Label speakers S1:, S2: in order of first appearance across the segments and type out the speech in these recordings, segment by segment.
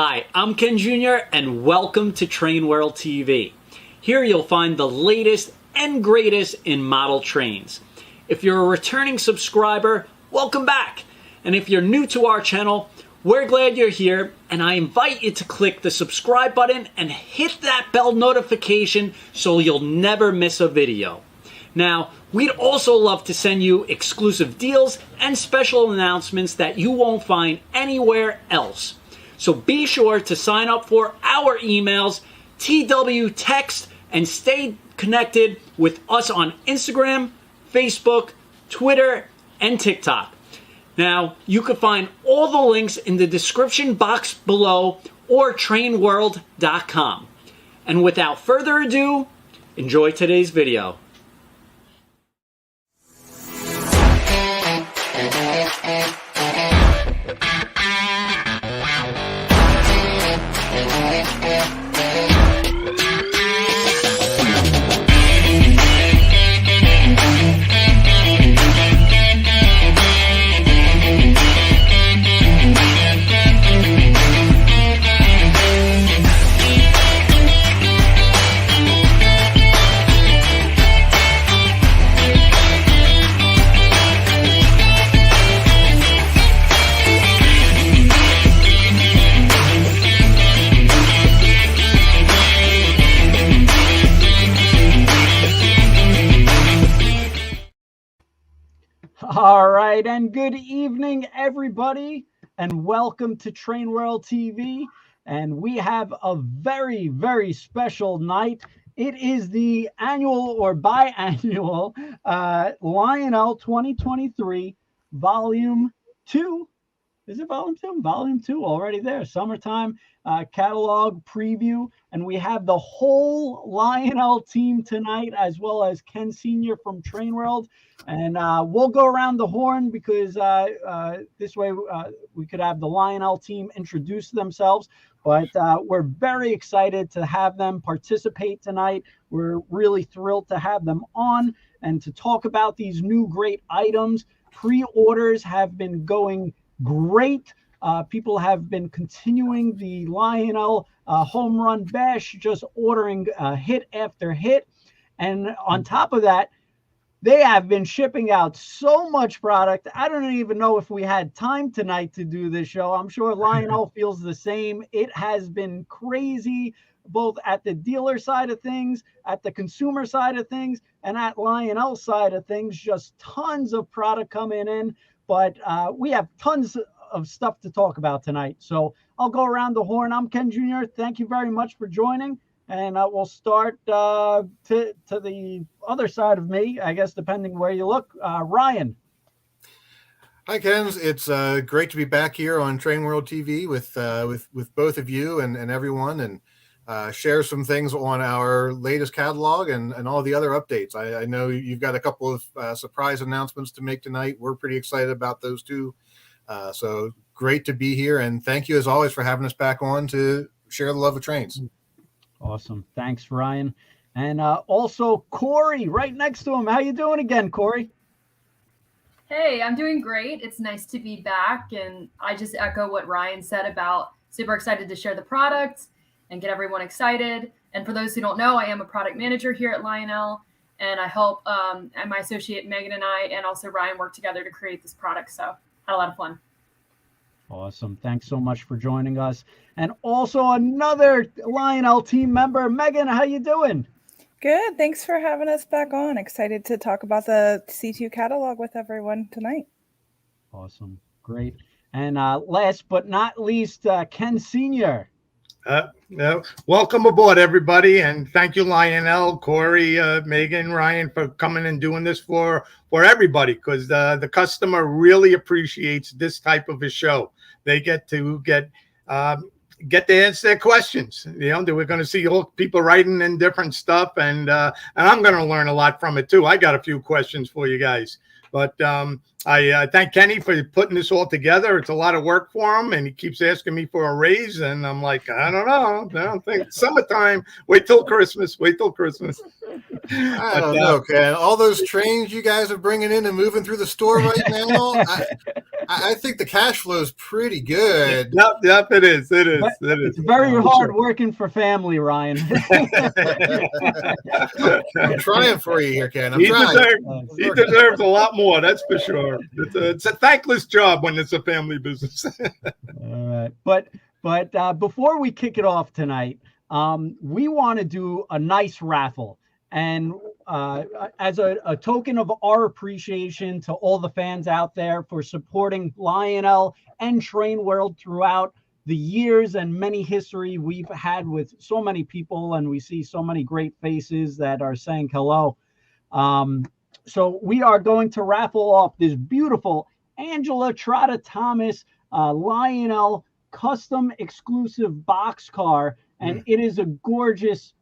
S1: Hi, I'm Ken Jr. and welcome to Train World TV. Here you'll find the latest and greatest in model trains. If you're a returning subscriber, welcome back. And if you're new to our channel, we're glad you're here, and I invite you to click the subscribe button and hit that bell notification so you'll never miss a video. Now, we'd also love to send you exclusive deals and special announcements that you won't find anywhere else. So be sure to sign up for our emails, TW Text, and stay connected with us on Instagram, Facebook, Twitter, and TikTok. Now, you can find all the links in the description box below or trainworld.com. And without further ado, enjoy today's video. All right, and good evening, everybody, and welcome to Train World TV. And we have a very, very special night. It is the annual or biannual Lionel 2023 Volume 2. Is it Volume 2? Volume 2 already there. Summertime catalog preview. And we have the whole Lionel team tonight, as well as Ken Sr. from Train World. And we'll go around the horn because this way we could have the Lionel team introduce themselves. But we're very excited to have them participate tonight. We're really thrilled to have them on and to talk about these new great items. Pre-orders have been going great. People have been continuing the Lionel home run bash, just ordering hit after hit. And on top of that, they have been shipping out so much product. I don't even know if we had time tonight to do this show. I'm sure Lionel feels the same. It has been crazy, both at the dealer side of things, at the consumer side of things, and at Lionel's side of things. Just tons of product coming in. But we have tons of stuff to talk about tonight. So I'll go around the horn. I'm Ken Jr. Thank you very much for joining. And we'll start to the other side of me, I guess, depending where you look. Ryan.
S2: Hi, Ken. It's great to be back here on Train World TV with both of you and everyone, and share some things on our latest catalog and all the other updates. I know you've got a couple of surprise announcements to make tonight. We're pretty excited about those too. So great to be here, and thank you as always for having us back on to share the love of trains.
S1: Awesome. Thanks, Ryan. And also Corey right next to him. How you doing again, Corey?
S3: Hey, I'm doing great. It's nice to be back. And I just echo what Ryan said about super excited to share the product and get everyone excited. And for those who don't know, I am a product manager here at Lionel. And I help and my associate Megan and I and also Ryan work together to create this product. So had a lot of fun.
S1: Awesome. Thanks so much for joining us. And also another Lionel team member, Megan, how you doing?
S4: Good. Thanks for having us back on. Excited to talk about the C2 catalog with everyone tonight.
S1: Awesome. Great. And last but not least, Ken Sr.
S5: Welcome aboard, everybody. And thank you, Lionel, Corey, Megan, Ryan, for coming and doing this for everybody, because the customer really appreciates this type of a show. They get to answer their questions. You know, we're going to see people writing in different stuff, and I'm going to learn a lot from it too. I got a few questions for you guys, but I thank Kenny for putting this all together. It's a lot of work for him, and he keeps asking me for a raise, and I'm like, I don't know. I don't think summertime. Wait till Christmas. Wait till Christmas.
S2: I don't know, Ken. All those trains you guys are bringing in and moving through the store right now, I think the cash flow is pretty good.
S5: Yep, it is.
S1: It's very hard working for family, Ryan.
S2: I'm trying for you here, Ken.
S5: He deserves a lot more, that's for sure. It's a thankless job when it's a family business.
S1: All right. But before we kick it off tonight, we want to do a nice raffle. And as a token of our appreciation to all the fans out there for supporting Lionel and Train World throughout the years and many history we've had with so many people, and we see so many great faces that are saying hello. So we are going to raffle off this beautiful Angela Trotta Thomas Lionel custom exclusive boxcar, and it is a gorgeous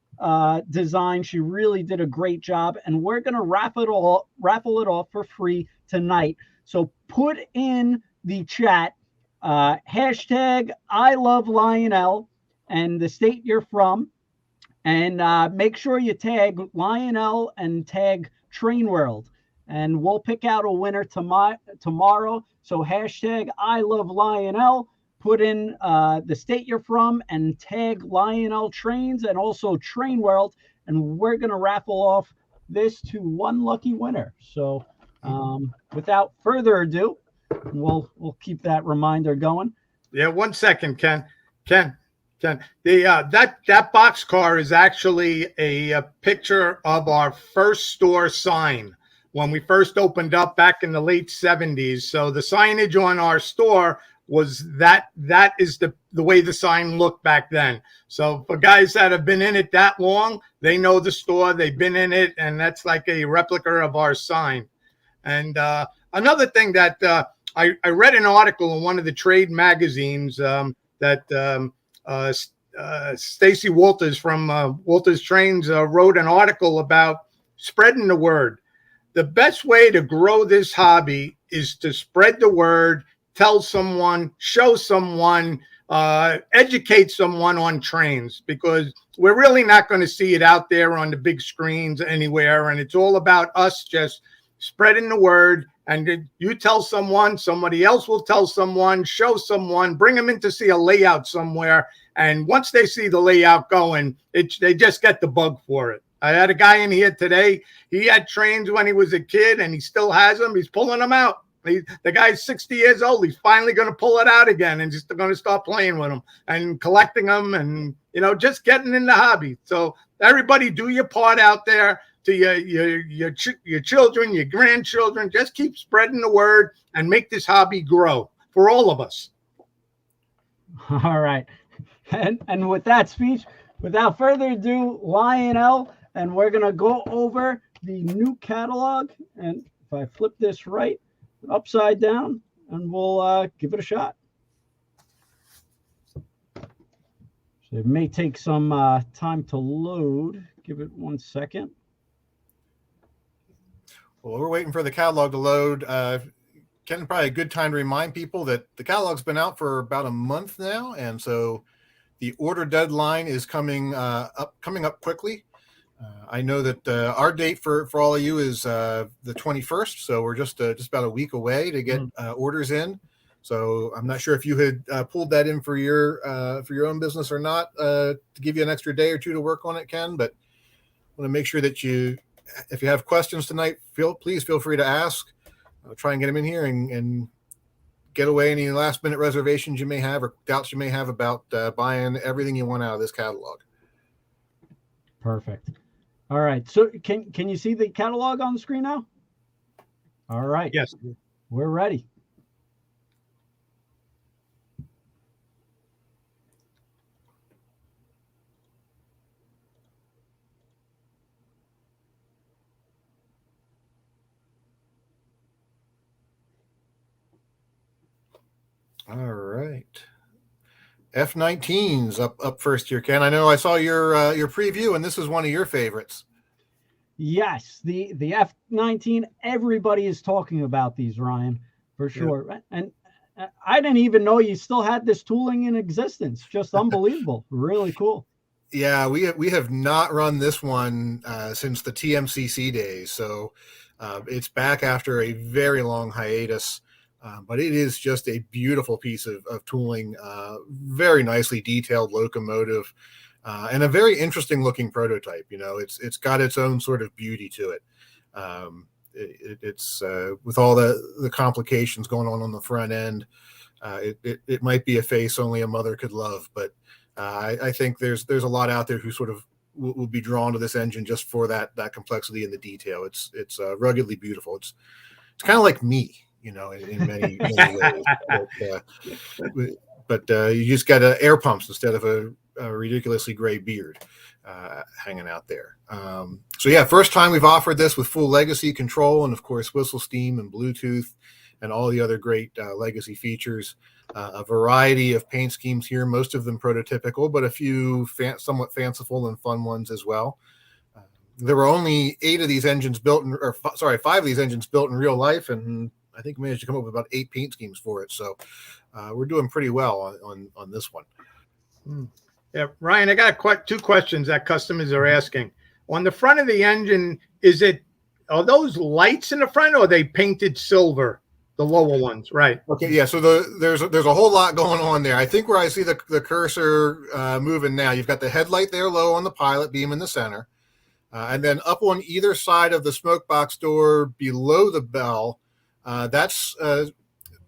S1: design. She really did a great job, and we're gonna raffle it off for free tonight. So put in the chat hashtag I love Lionel and the state you're from, and make sure you tag Lionel and tag Train World, and we'll pick out a winner tomorrow. So hashtag I love Lionel, put in the state you're from, and tag Lionel Trains and also Train World, and we're going to raffle off this to one lucky winner. So without further ado, we'll keep that reminder going.
S5: Yeah, 1 second, Ken. The that boxcar is actually a picture of our first store sign when we first opened up back in the late 70s. So the signage on our store was that is the way the sign looked back then. So for guys that have been in it that long, they know the store, they've been in it, and that's like a replica of our sign. And another thing that I read an article in one of the trade magazines that Stacy Walters from Walters Trains wrote an article about spreading the word. The best way to grow this hobby is to spread the word, tell someone, show someone, educate someone on trains, because we're really not going to see it out there on the big screens anywhere. And it's all about us just spreading the word. And you tell someone, somebody else will tell someone, show someone, bring them in to see a layout somewhere. And once they see the layout going, they just get the bug for it. I had a guy in here today. He had trains when he was a kid, and he still has them. He's pulling them out. The guy's 60 years old. He's finally going to pull it out again and just going to start playing with them and collecting them and, just getting in the hobby. So everybody do your part out there to your children, your grandchildren. Just keep spreading the word and make this hobby grow for all of us.
S1: All right. And with that speech, without further ado, Lionel, and we're going to go over the new catalog. And if I flip this right, upside down, and we'll give it a shot. So it may take some time to load. Give it 1 second.
S2: Well, we're waiting for the catalog to load. Ken, probably a good time to remind people that the catalog's been out for about a month now, and so the order deadline is coming up quickly. I know that our date for all of you is the 21st, so we're just about a week away to get orders in. So I'm not sure if you had pulled that in for your own business or not, to give you an extra day or two to work on it, Ken. But I want to make sure that if you have questions tonight, please feel free to ask. I'll try and get them in here and get away any last minute reservations you may have or doubts you may have about buying everything you want out of this catalog.
S1: Perfect. All right. So can you see the catalog on the screen now? All right.
S5: Yes.
S1: We're ready.
S2: All right. F-19's up first here, Ken. I know I saw your preview, and this is one of your favorites.
S1: Yes, the F-19. Everybody is talking about these, Ryan, for sure. Yeah. And I didn't even know you still had this tooling in existence. Just unbelievable. Really cool.
S2: Yeah, we have not run this one since the TMCC days, so it's back after a very long hiatus. But it is just a beautiful piece of tooling, very nicely detailed locomotive, and a very interesting looking prototype. You know, it's got its own sort of beauty to it. It's with all the complications going on the front end. It might be a face only a mother could love, but I think there's a lot out there who sort of will be drawn to this engine just for that complexity and the detail. It's ruggedly beautiful. It's kind of like me, you know, in many ways. But you just got air pumps instead of a ridiculously gray beard hanging out there. So yeah, first time we've offered this with full legacy control and of course whistle steam and Bluetooth and all the other great legacy features. A variety of paint schemes here, most of them prototypical, but a few somewhat fanciful and fun ones as well. There were only 5 of these engines built in real life, and I think we managed to come up with about 8 paint schemes for it. So we're doing pretty well on this one.
S5: Yeah, Ryan, I got 2 questions that customers are asking. On the front of the engine, are those lights in the front, or are they painted silver? The lower ones, right?
S2: Okay, yeah. So there's a whole lot going on there. I think where I see the cursor moving now, you've got the headlight there low on the pilot beam in the center, and then up on either side of the smoke box door below the bell, that's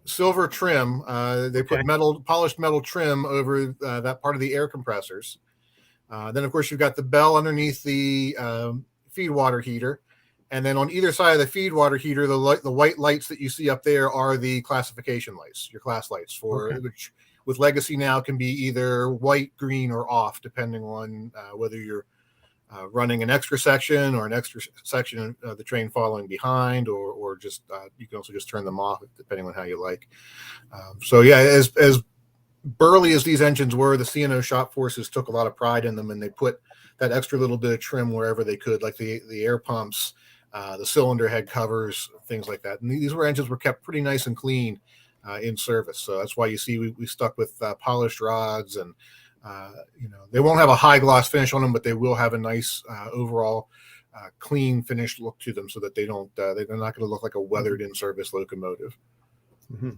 S2: silver trim. They put polished metal trim over that part of the air compressors. Then of course you've got the bell underneath the feed water heater. And then on either side of the feed water heater, the white lights that you see up there are the classification lights, your class lights, which with legacy now can be either white, green, or off, depending on whether you're running an extra section or an extra section of the train following behind, or just you can also just turn them off depending on how you like. So yeah, as burly as these engines were, the C&O shop forces took a lot of pride in them, and they put that extra little bit of trim wherever they could, like the air pumps, the cylinder head covers, things like that. And these engines were kept pretty nice and clean in service. So that's why you see we stuck with polished rods, and they won't have a high gloss finish on them, but they will have a nice overall clean finished look to them, so that they're not going to look like a weathered in service locomotive.
S5: Mm-hmm.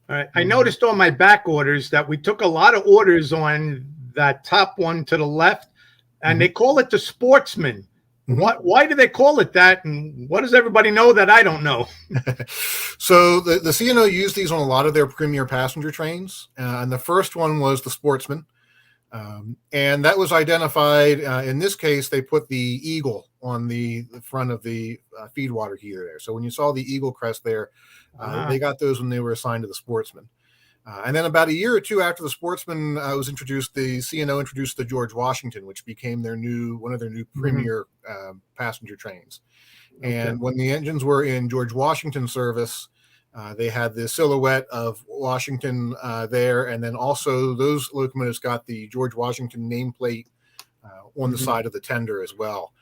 S5: All right. I noticed on my back orders that we took a lot of orders on that top one to the left, and they call it the Sportsman. Why do they call it that, and what does everybody know that I don't know?
S2: So the C&O used these on a lot of their premier passenger trains, and the first one was the Sportsman, and that was identified. In this case, they put the eagle on the front of the feed water heater there. So when you saw the eagle crest there, they got those when they were assigned to the Sportsman. And then about a year or two after the Sportsman was introduced, the C&O introduced the George Washington, which became one of their new premier passenger trains. And when the engines were in George Washington service, they had the silhouette of Washington there, and then also those locomotives got the George Washington nameplate on the side of the tender as well,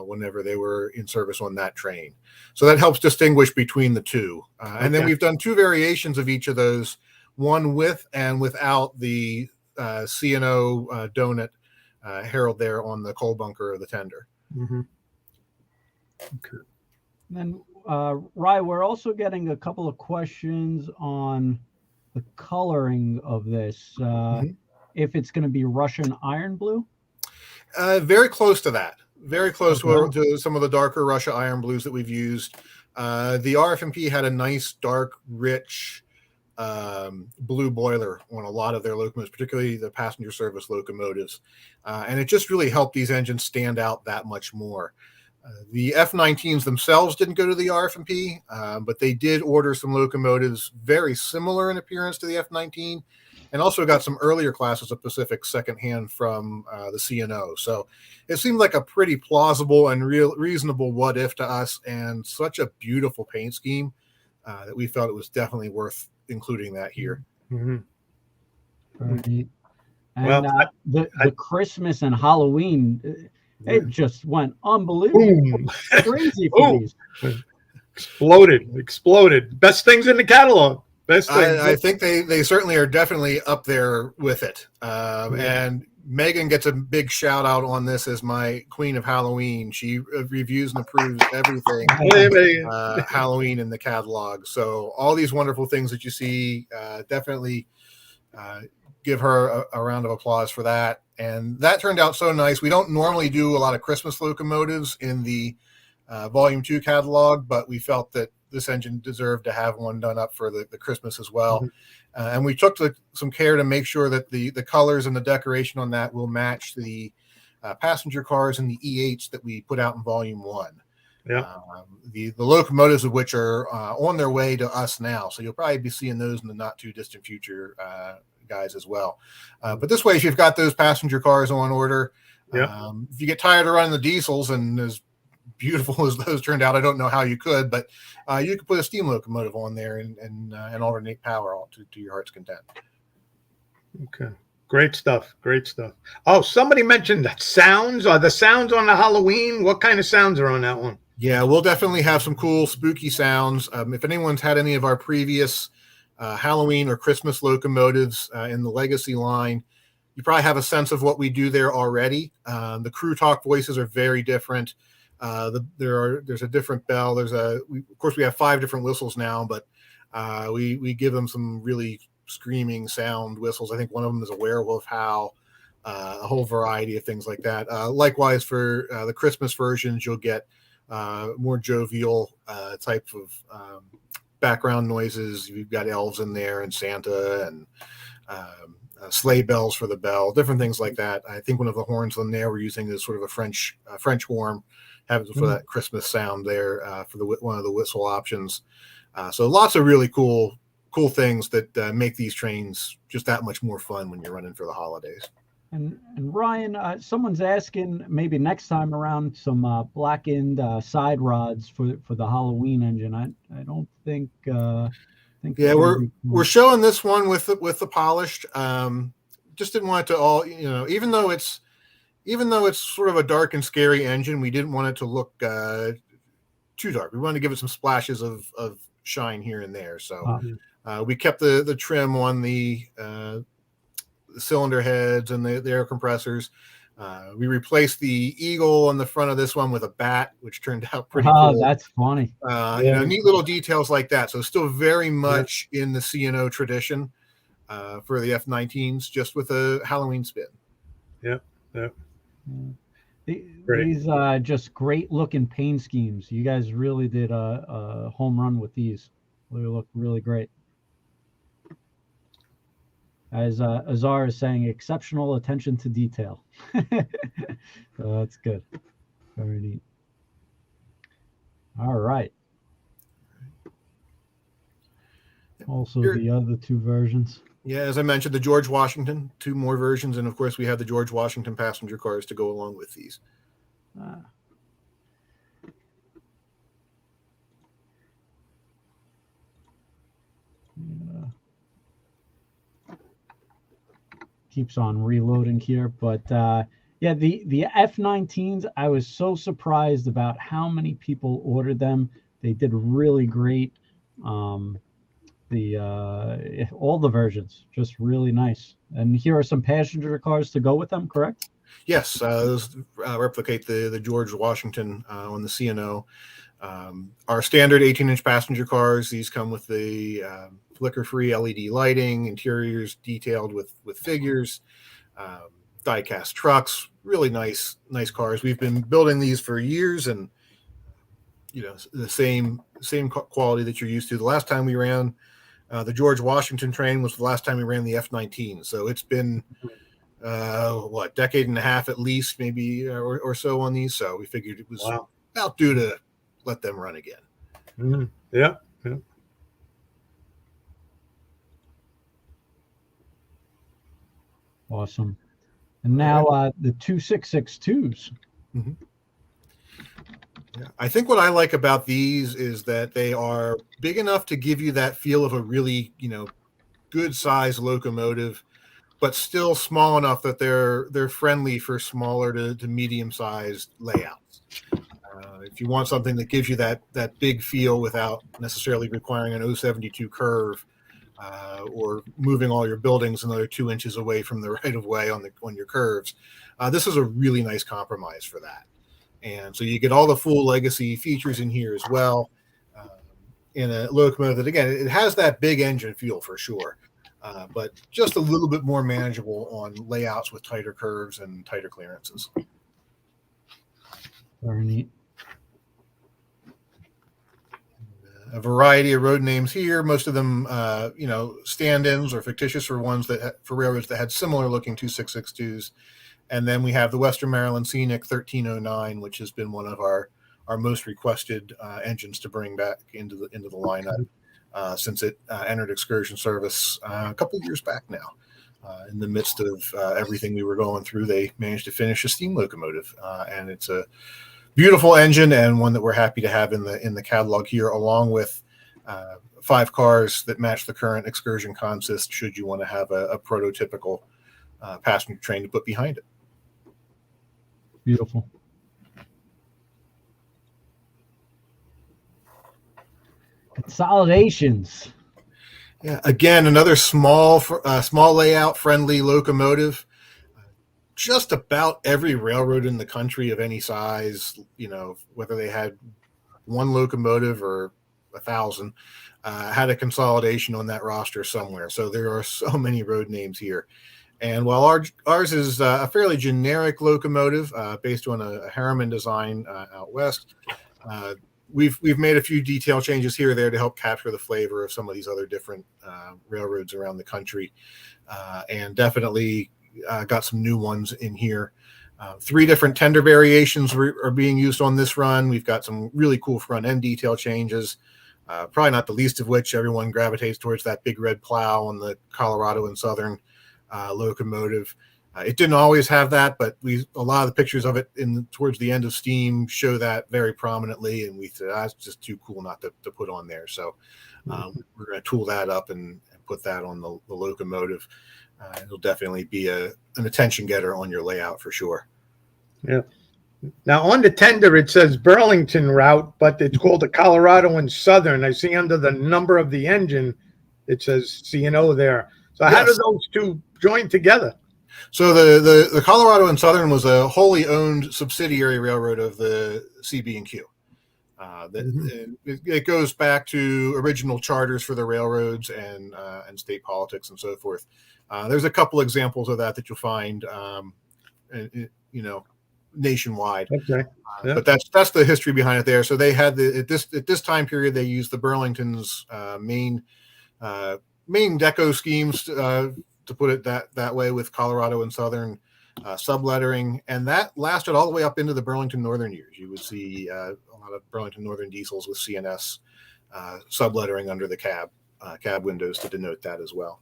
S2: whenever they were in service on that train. So that helps distinguish between the two. And then we've done 2 variations of each of those, one with and without the C&O donut herald there on the coal bunker of the tender.
S1: Okay. Then, Rye, we're also getting a couple of questions on the coloring of this. If it's going to be Russian iron blue?
S2: Very close to that. Very close to some of the darker Russia iron blues that we've used. The RFMP had a nice, dark, rich blue boiler on a lot of their locomotives, particularly the passenger service locomotives. And it just really helped these engines stand out that much more. The F-19s themselves didn't go to the RFMP, but they did order some locomotives very similar in appearance to the F-19, and also got some earlier classes of Pacific secondhand from the C&O. So it seemed like a pretty plausible and reasonable what if to us, and such a beautiful paint scheme that we felt it was definitely worth including that here.
S1: Right. And the Christmas and Halloween, it just went unbelievable. Crazy for these.
S5: Exploded. Best things in the catalog. Best things.
S2: I think they certainly are definitely up there with it. And Megan gets a big shout out on this as my queen of Halloween. She reviews and approves everything
S5: Hey, Megan.
S2: Halloween in the catalog. So all these wonderful things that you see, definitely give her a round of applause for that. And that turned out so nice. We don't normally do a lot of Christmas locomotives in the Volume 2 catalog, but we felt that this engine deserved to have one done up for the Christmas as well.
S5: Mm-hmm.
S2: And we took some care to make sure that the colors and the decoration on that will match the passenger cars and the E8s that we put out in Volume 1.
S5: Yeah.
S2: The locomotives of which are on their way to us now. So you'll probably be seeing those in the not too distant future, guys, as well. But this way, if you've got those passenger cars on order, if you get tired of running the diesels, and as beautiful as those turned out, I don't know how you could, but you could put a steam locomotive on there and alternate power to your heart's content.
S5: Okay. Great stuff. Great stuff. Oh, somebody mentioned that sounds. Are the sounds on the Halloween? What kind of sounds are on that one?
S2: Yeah, we'll definitely have some cool spooky sounds. If anyone's had any of our previous Halloween or Christmas locomotives in the Legacy line, you probably have a sense of what we do there already. The crew talk voices are very different. There's a different bell. Of course, we have 5 different whistles now, but we give them some really screaming sound whistles. I think one of them is a werewolf howl, a whole variety of things like that. Likewise, for the Christmas versions, you'll get more jovial type of background noises. You've got elves in there and Santa and sleigh bells for the bell, different things like that. I think one of the horns on there we're using is sort of a French horn, having for that Christmas sound there for one of the whistle options. So lots of really cool things that make these trains just that much more fun when you're running for the holidays.
S1: And Ryan, someone's asking maybe next time around some blackened side rods for the Halloween engine. I don't think.
S2: Yeah, we're showing this one with the polished. Just didn't want it to all, even though it's sort of a dark and scary engine, we didn't want it to look too dark. We wanted to give it some splashes of shine here and there. So we kept the trim on the cylinder heads and the air compressors. We replaced the eagle on the front of this one with a bat, which turned out pretty cool.
S1: Oh, that's funny.
S2: Neat little details like that. So still very much in the C&O tradition for the F-19s, just with a Halloween spin.
S5: Yep.
S1: These just great looking paint schemes. You guys really did a home run with these. They look really great. As Azar is saying, exceptional attention to detail. So that's good. Very neat. All right. Also, the other 2 versions.
S2: Yeah, as I mentioned, the George Washington, 2 more versions, and of course we have the George Washington passenger cars to go along with these. Keeps on reloading here, but the F-19s, I was so surprised about how many people ordered them. They did really great. All the versions, just really nice. And here are some passenger cars to go with them, correct? Yes, those replicate the George Washington on the C&O. Our standard 18-inch passenger cars, these come with the flicker-free LED lighting, interiors detailed with figures, die-cast trucks, really nice cars. We've been building these for years, and the same quality that you're used to. The last time we ran the George Washington train was the last time we ran the F-19. So it's been decade and a half at least, maybe or so on these. So we figured it was about due to let them run again.
S5: Mm-hmm. Yeah.
S1: Awesome. And now the 2662s.
S2: Mm-hmm. Yeah. I think what I like about these is that they are big enough to give you that feel of a really, good size locomotive, but still small enough that they're friendly for smaller to medium sized layouts. If you want something that gives you that big feel without necessarily requiring an 072 curve, or moving all your buildings another 2 inches away from the right of way on your curves. This is a really nice compromise for that. And so you get all the full legacy features in here as well. In a locomotive that, again, it has that big engine feel for sure, but just a little bit more manageable on layouts with tighter curves and tighter clearances.
S1: Very neat.
S2: A variety of road names here, most of them, stand-ins or fictitious for ones for railroads that had similar looking 2662s. And then we have the Western Maryland Scenic 1309, which has been one of our most requested engines to bring back into the lineup since it entered excursion service a couple of years back now. In the midst of everything we were going through, they managed to finish a steam locomotive, and it's a beautiful engine and one that we're happy to have in the catalog here, along with 5 cars that match the current excursion consist. Should you want to have a prototypical passenger train to put behind it.
S1: Beautiful. Consolidations.
S2: Yeah, again, another small layout friendly locomotive. Just about every railroad in the country of any size, whether they had one locomotive or 1,000, had a consolidation on that roster somewhere. So there are so many road names here. And while ours is a fairly generic locomotive based on a Harriman design out west, we've made a few detail changes here or there to help capture the flavor of some of these other different railroads around the country, and definitely got some new ones in here. 3 different tender variations are being used on this run. We've got some really cool front end detail changes, probably not the least of which everyone gravitates towards that big red plow on the Colorado and Southern locomotive. It didn't always have that, but a lot of the pictures of it towards the end of Steam show that very prominently, and we said that's just too cool not to put on there. So we're going to tool that up and put that on the locomotive. It'll definitely be an attention getter on your layout for sure.
S5: Yeah. Now on the tender it says Burlington route, but it's called the Colorado and Southern. I see under the number of the engine it says C&O there. So how do those two join together?
S2: So the Colorado and Southern was a wholly owned subsidiary railroad of the CB&Q. It goes back to original charters for the railroads and state politics and so forth. There's a couple examples of that you'll find, nationwide. Okay. But that's the history behind it there. So they had at this time period they used the Burlington's main deco schemes to put it that way, with Colorado and Southern sublettering, and that lasted all the way up into the Burlington Northern years. You would see a lot of Burlington Northern diesels with CNS sublettering under the cab windows to denote that as well.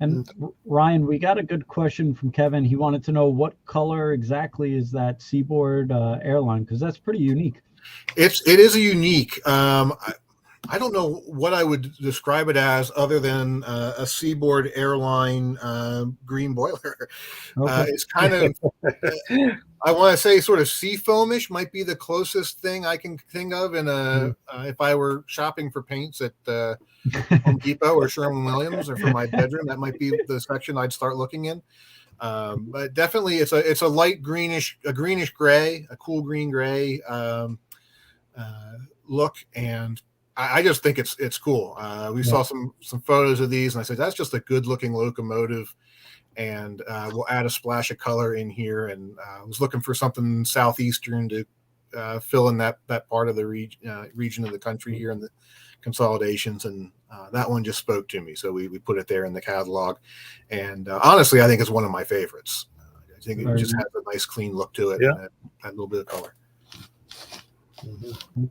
S1: And Ryan, we got a good question from Kevin. He wanted to know what color exactly is that Seaboard airline, because that's pretty unique.
S2: It is a unique. I don't know what I would describe it as other than a Seaboard airline green boiler. Okay. It's kind of, I want to say sort of seafoamish might be the closest thing I can think of in if I were shopping for paints at Home Depot or Sherwin-Williams or for my bedroom, that might be the section I'd start looking in. But definitely it's a light greenish gray, a cool green gray look, and I just think it's cool. We saw some photos of these, and I said that's just a good looking locomotive, and we'll add a splash of color in here. And I was looking for something southeastern to fill in that part of the region of the country here in the Consolidations, and that one just spoke to me, so we put it there in the catalog. And honestly, I think it's one of my favorites. I think it just has a nice clean look to it, and add a little bit of color.
S1: Mm-hmm.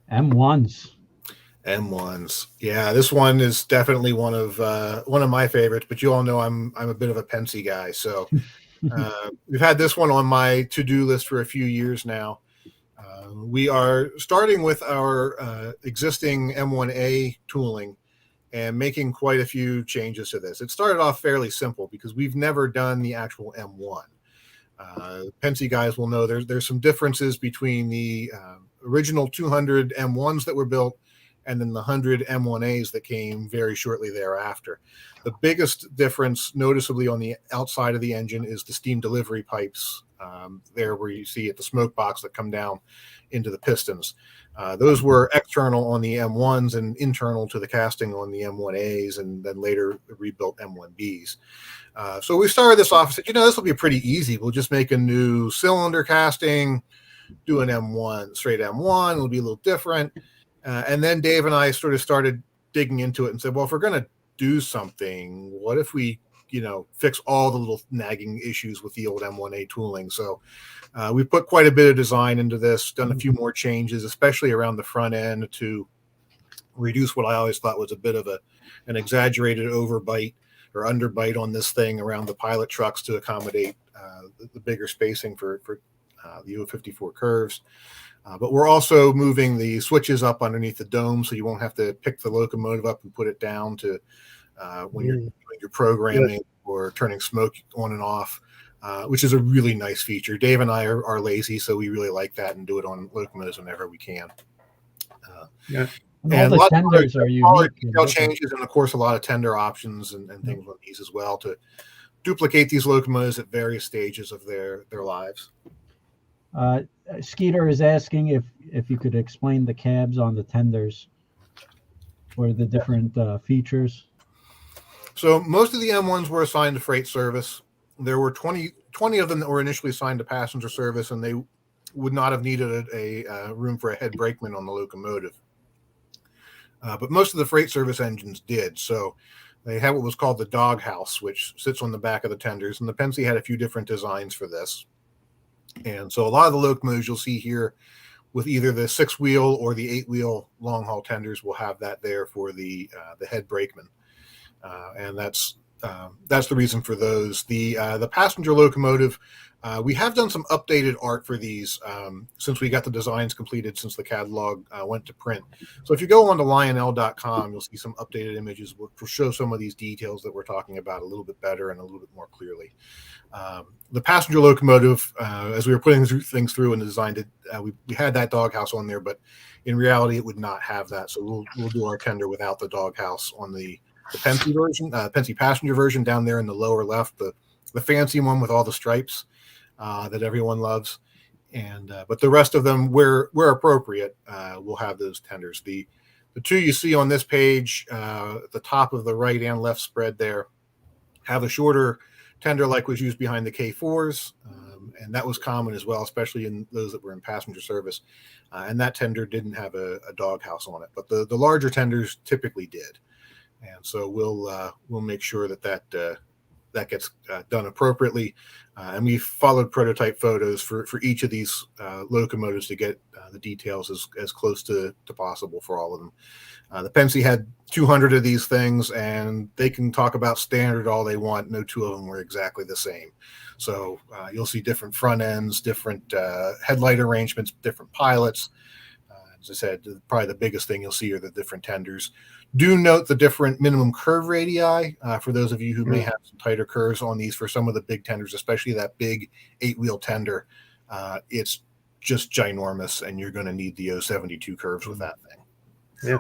S1: M1s. Yeah, this one is definitely one of my favorites, but you all know I'm a bit of a Pensy guy, so we've had this one on my to-do list for a few years now. We are starting with our existing M1A tooling and making quite a few changes to this. It started off fairly simple because we've never done the actual M1. Pensy guys will know there's some differences between the
S2: original 200 M1s that were built, and then the 100 M1As that came very shortly thereafter. The biggest difference noticeably on the outside of the engine is the steam delivery pipes, there where you see at the smoke box that come down into the pistons. Those were external on the M1s and internal to the casting on the M1As, and then later rebuilt M1Bs. So we started this off and said, this will be pretty easy. We'll just make a new cylinder casting, do an M1, straight M1. It'll be a little different. And then Dave and I sort of started digging into it and said, well, if we're going to do something, what if we, fix all the little nagging issues with the old M1A tooling? So we put quite a bit of design into this, done a few more changes, especially around the front end to reduce what I always thought was a bit of an exaggerated overbite or underbite on this thing around the pilot trucks to accommodate the bigger spacing for the O54 curves. But we're also moving the switches up underneath the dome, so you won't have to pick the locomotive up and put it down to when you're doing your programming or turning smoke on and off, which is a really nice feature. Dave and I are lazy, so we really like that and do it on locomotives whenever we can.
S1: And all the tenders are unique.
S2: Detail changes, and of course, a lot of tender options and things on these as well to duplicate these locomotives at various stages of their lives.
S1: Skeeter is asking if you could explain the cabs on the tenders or the different features.
S2: So most of the M1s were assigned to freight service. There were 20 of them that were initially assigned to passenger service, and they would not have needed a room for a head brakeman on the locomotive. But most of the freight service engines did. So they had what was called the doghouse, which sits on the back of the tenders. And the Penske had a few different designs for this. And so a lot of the locomotives you'll see here with either the 6-wheel or the 8-wheel long haul tenders will have that there for the head brakeman. And that's the reason for those. The passenger locomotive, we have done some updated art for these since we got the designs completed since the catalog went to print. So if you go on to Lionel.com, you'll see some updated images which will show some of these details that we're talking about a little bit better and a little bit more clearly. The passenger locomotive, as we were putting things through and designed it, we had that doghouse on there, but in reality, it would not have that. So we'll do our tender without the doghouse on the Penske version, Penske passenger version down there in the lower left, the fancy one with all the stripes that everyone loves. And but the rest of them, where appropriate, we'll have those tenders. The two you see on this page, at the top of the right and left spread there, have a shorter tender like was used behind the K4s, and that was common as well, especially in those that were in passenger service. And that tender didn't have a doghouse on it, but the larger tenders typically did. And so we'll make sure that gets done appropriately. And we followed prototype photos for each of these locomotives to get the details as close to possible for all of them. The Penske had 200 of these things, and they can talk about standard all they want. No two of them were exactly the same. So you'll see different front ends, different headlight arrangements, different pilots. As I said, probably the biggest thing you'll see are the different tenders. Do note the different minimum curve radii for those of you who may have some tighter curves on these for some of the big tenders, especially that big 8-wheel tender. It's just ginormous, and you're going to need the 072 curves with that thing.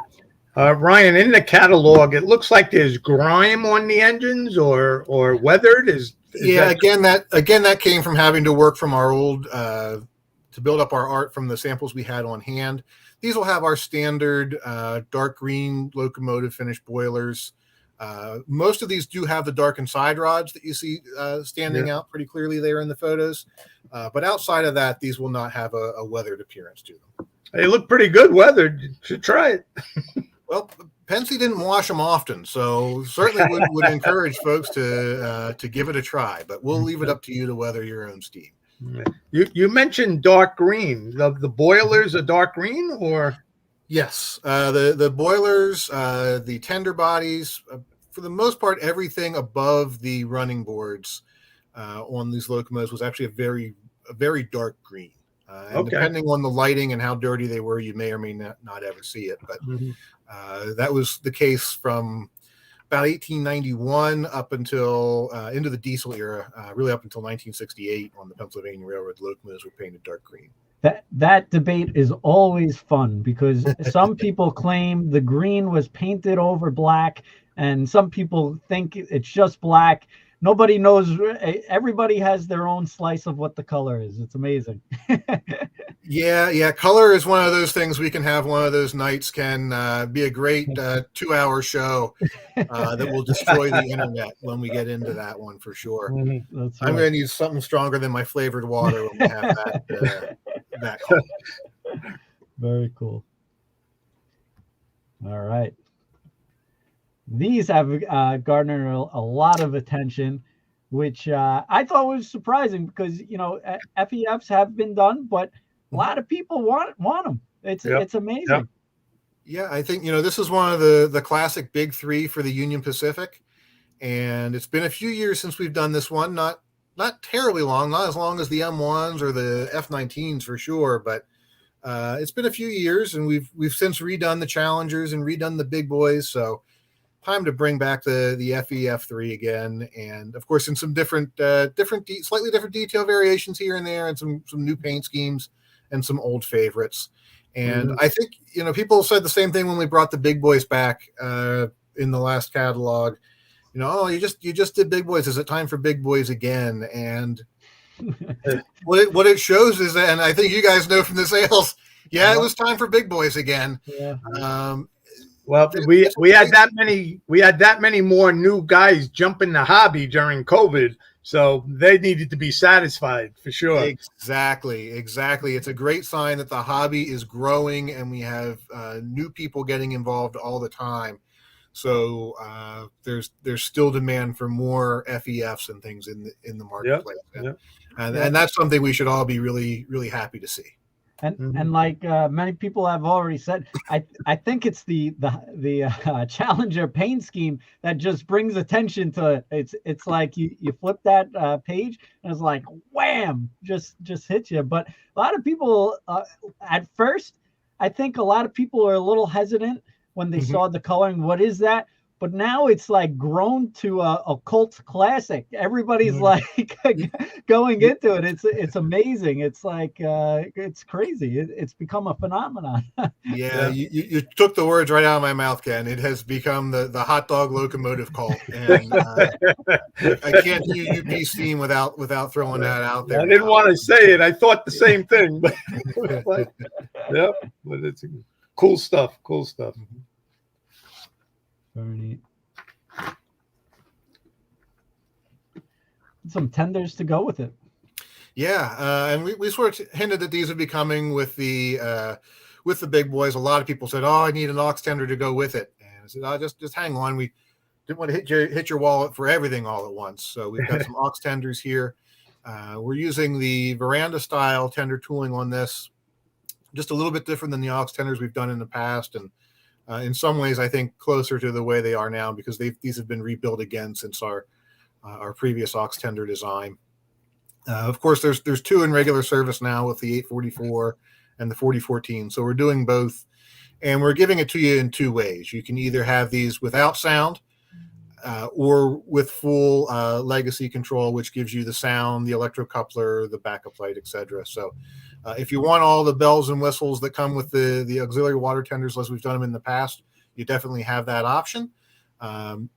S5: Yeah. Ryan, in the catalog, it looks like there's grime on the engines or weathered.
S2: Again, that came from having to work from our old to build up our art from the samples we had on hand. These will have our standard dark green locomotive finish boilers. Most of these do have the darkened side rods that you see standing out pretty clearly there in the photos. But outside of that, these will not have a weathered appearance to them.
S5: They look pretty good weathered. You should try it.
S2: Well, Penske didn't wash them often, so certainly would encourage folks to give it a try. But we'll leave it up to you to weather your own steam.
S5: You mentioned dark green. The boilers are dark green, or?
S2: Yes, the boilers, the tender bodies, for the most part, everything above the running boards on these locomotives was actually a very dark green. And depending on the lighting and how dirty they were, you may or may not ever see it. But that was the case from about 1891 up until into the diesel era, really up until 1968 on the Pennsylvania Railroad. Locomotives were painted dark green.
S1: That debate is always fun because some people claim the green was painted over black, and some people think it's just black. Nobody knows. Everybody has their own slice of what the color is. It's amazing.
S2: Yeah. Color is one of those things. We can have one of those nights, can be a great 2-hour show that will destroy the internet when we get into that one for sure.
S1: That's
S2: I'm
S1: right.
S2: going to need something stronger than my flavored water when we have that call.
S1: Very cool. All right. These have garnered a lot of attention, which I thought was surprising because, you know, FEFs have been done, but a lot of people want them. It's amazing.
S5: Yep.
S2: Yeah, I think, you know, this is one of the classic big three for the Union Pacific. And it's been a few years since we've done this one. Not terribly long, not as long as the M1s or the F-19s for sure, but it's been a few years, and we've since redone the Challengers and redone the big boys. So time to bring back the FEF-3 again, and of course in some slightly different detail variations here and there, and some new paint schemes and some old favorites. And I think, you know, people said the same thing when we brought the big boys back in the last catalog. You know, oh, you just did big boys. Is it time for big boys again? And what it shows is that, and I think you guys know from the sales, it was time for big boys again.
S1: Yeah.
S5: Well, we had that many more new guys jump in the hobby during COVID, so they needed to be satisfied for sure.
S2: Exactly. It's a great sign that the hobby is growing, and we have new people getting involved all the time. So there's still demand for more FEFs and things in the marketplace, and that's something we should all be really, really happy to see.
S1: And like many people have already said, I think it's the Challenger paint scheme that just brings attention to it. It's like you flip that page and it's like wham, just hits you. But a lot of people at first, I think a lot of people are a little hesitant when they saw the coloring. What is that? But now it's like grown to a cult classic. Everybody's like going into it. It's amazing. It's like it's crazy. It's become a phenomenon.
S2: Yeah, you took the words right out of my mouth, Ken. It has become the hot dog locomotive cult, and I can't do UP steam without throwing that out there.
S5: I didn't want to say it. I thought the same thing, but but it's cool stuff. Cool stuff.
S1: Very neat. Some tenders to go with it.
S2: Yeah, and we sort of hinted that these would be coming with the big boys. A lot of people said, "Oh, I need an aux tender to go with it," and I said, "Oh, just hang on. We didn't want to hit your wallet for everything all at once, so we've got some aux tenders here. We're using the veranda style tender tooling on this, just a little bit different than the aux tenders we've done in the past, and in some ways, I think closer to the way they are now, because these have been rebuilt again since our previous aux tender design. Of course, there's two in regular service now with the 844 and the 4014. So we're doing both, and we're giving it to you in two ways. You can either have these without sound or with full legacy control, which gives you the sound, the electrocoupler, the backup light, etc. So if you want all the bells and whistles that come with the auxiliary water tenders as we've done them in the past, you definitely have that option.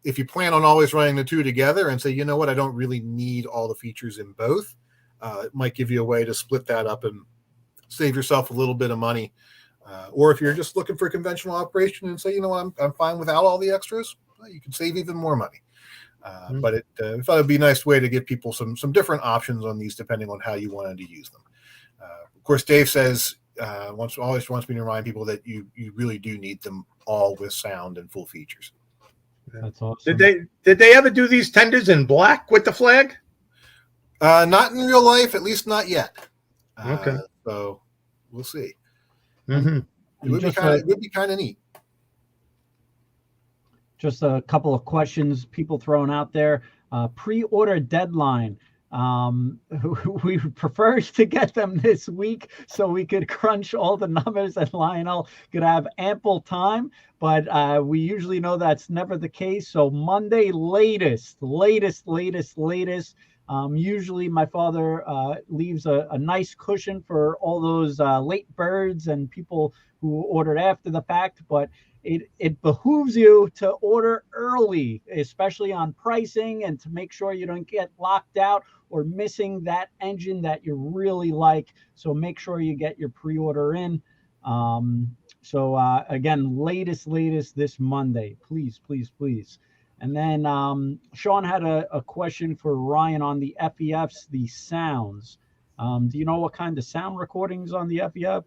S2: If you plan on always running the two together and say, you know what, I don't really need all the features in both, it might give you a way to split that up and save yourself a little bit of money. Or if you're just looking for a conventional operation and say, you know what, I'm fine without all the extras, well, you can save even more money. But I thought it'd be a nice way to give people some different options on these depending on how you wanted to use them. Of course, Dave says always wants me to remind people that you really do need them all with sound and full features.
S1: That's awesome.
S5: Did they ever do these tenders in black with the flag?
S2: Not in real life, at least not yet.
S5: Okay.
S2: So we'll see.
S5: Mm-hmm.
S2: It would be kind of neat.
S1: Just a couple of questions people throwing out there. Pre-order deadline. We prefer to get them this week so we could crunch all the numbers and Lionel could have ample time, but we usually know that's never the case. So Monday latest. Usually my father leaves a nice cushion for all those late birds and people who ordered after the fact, but it behooves you to order early, especially on pricing, and to make sure you don't get locked out or missing that engine that you really like. So make sure you get your pre-order in. Again, latest this Monday, please. And then Sean had a question for Ryan on the FEFs, the sounds. Do you know what kind of sound recordings on the FEF?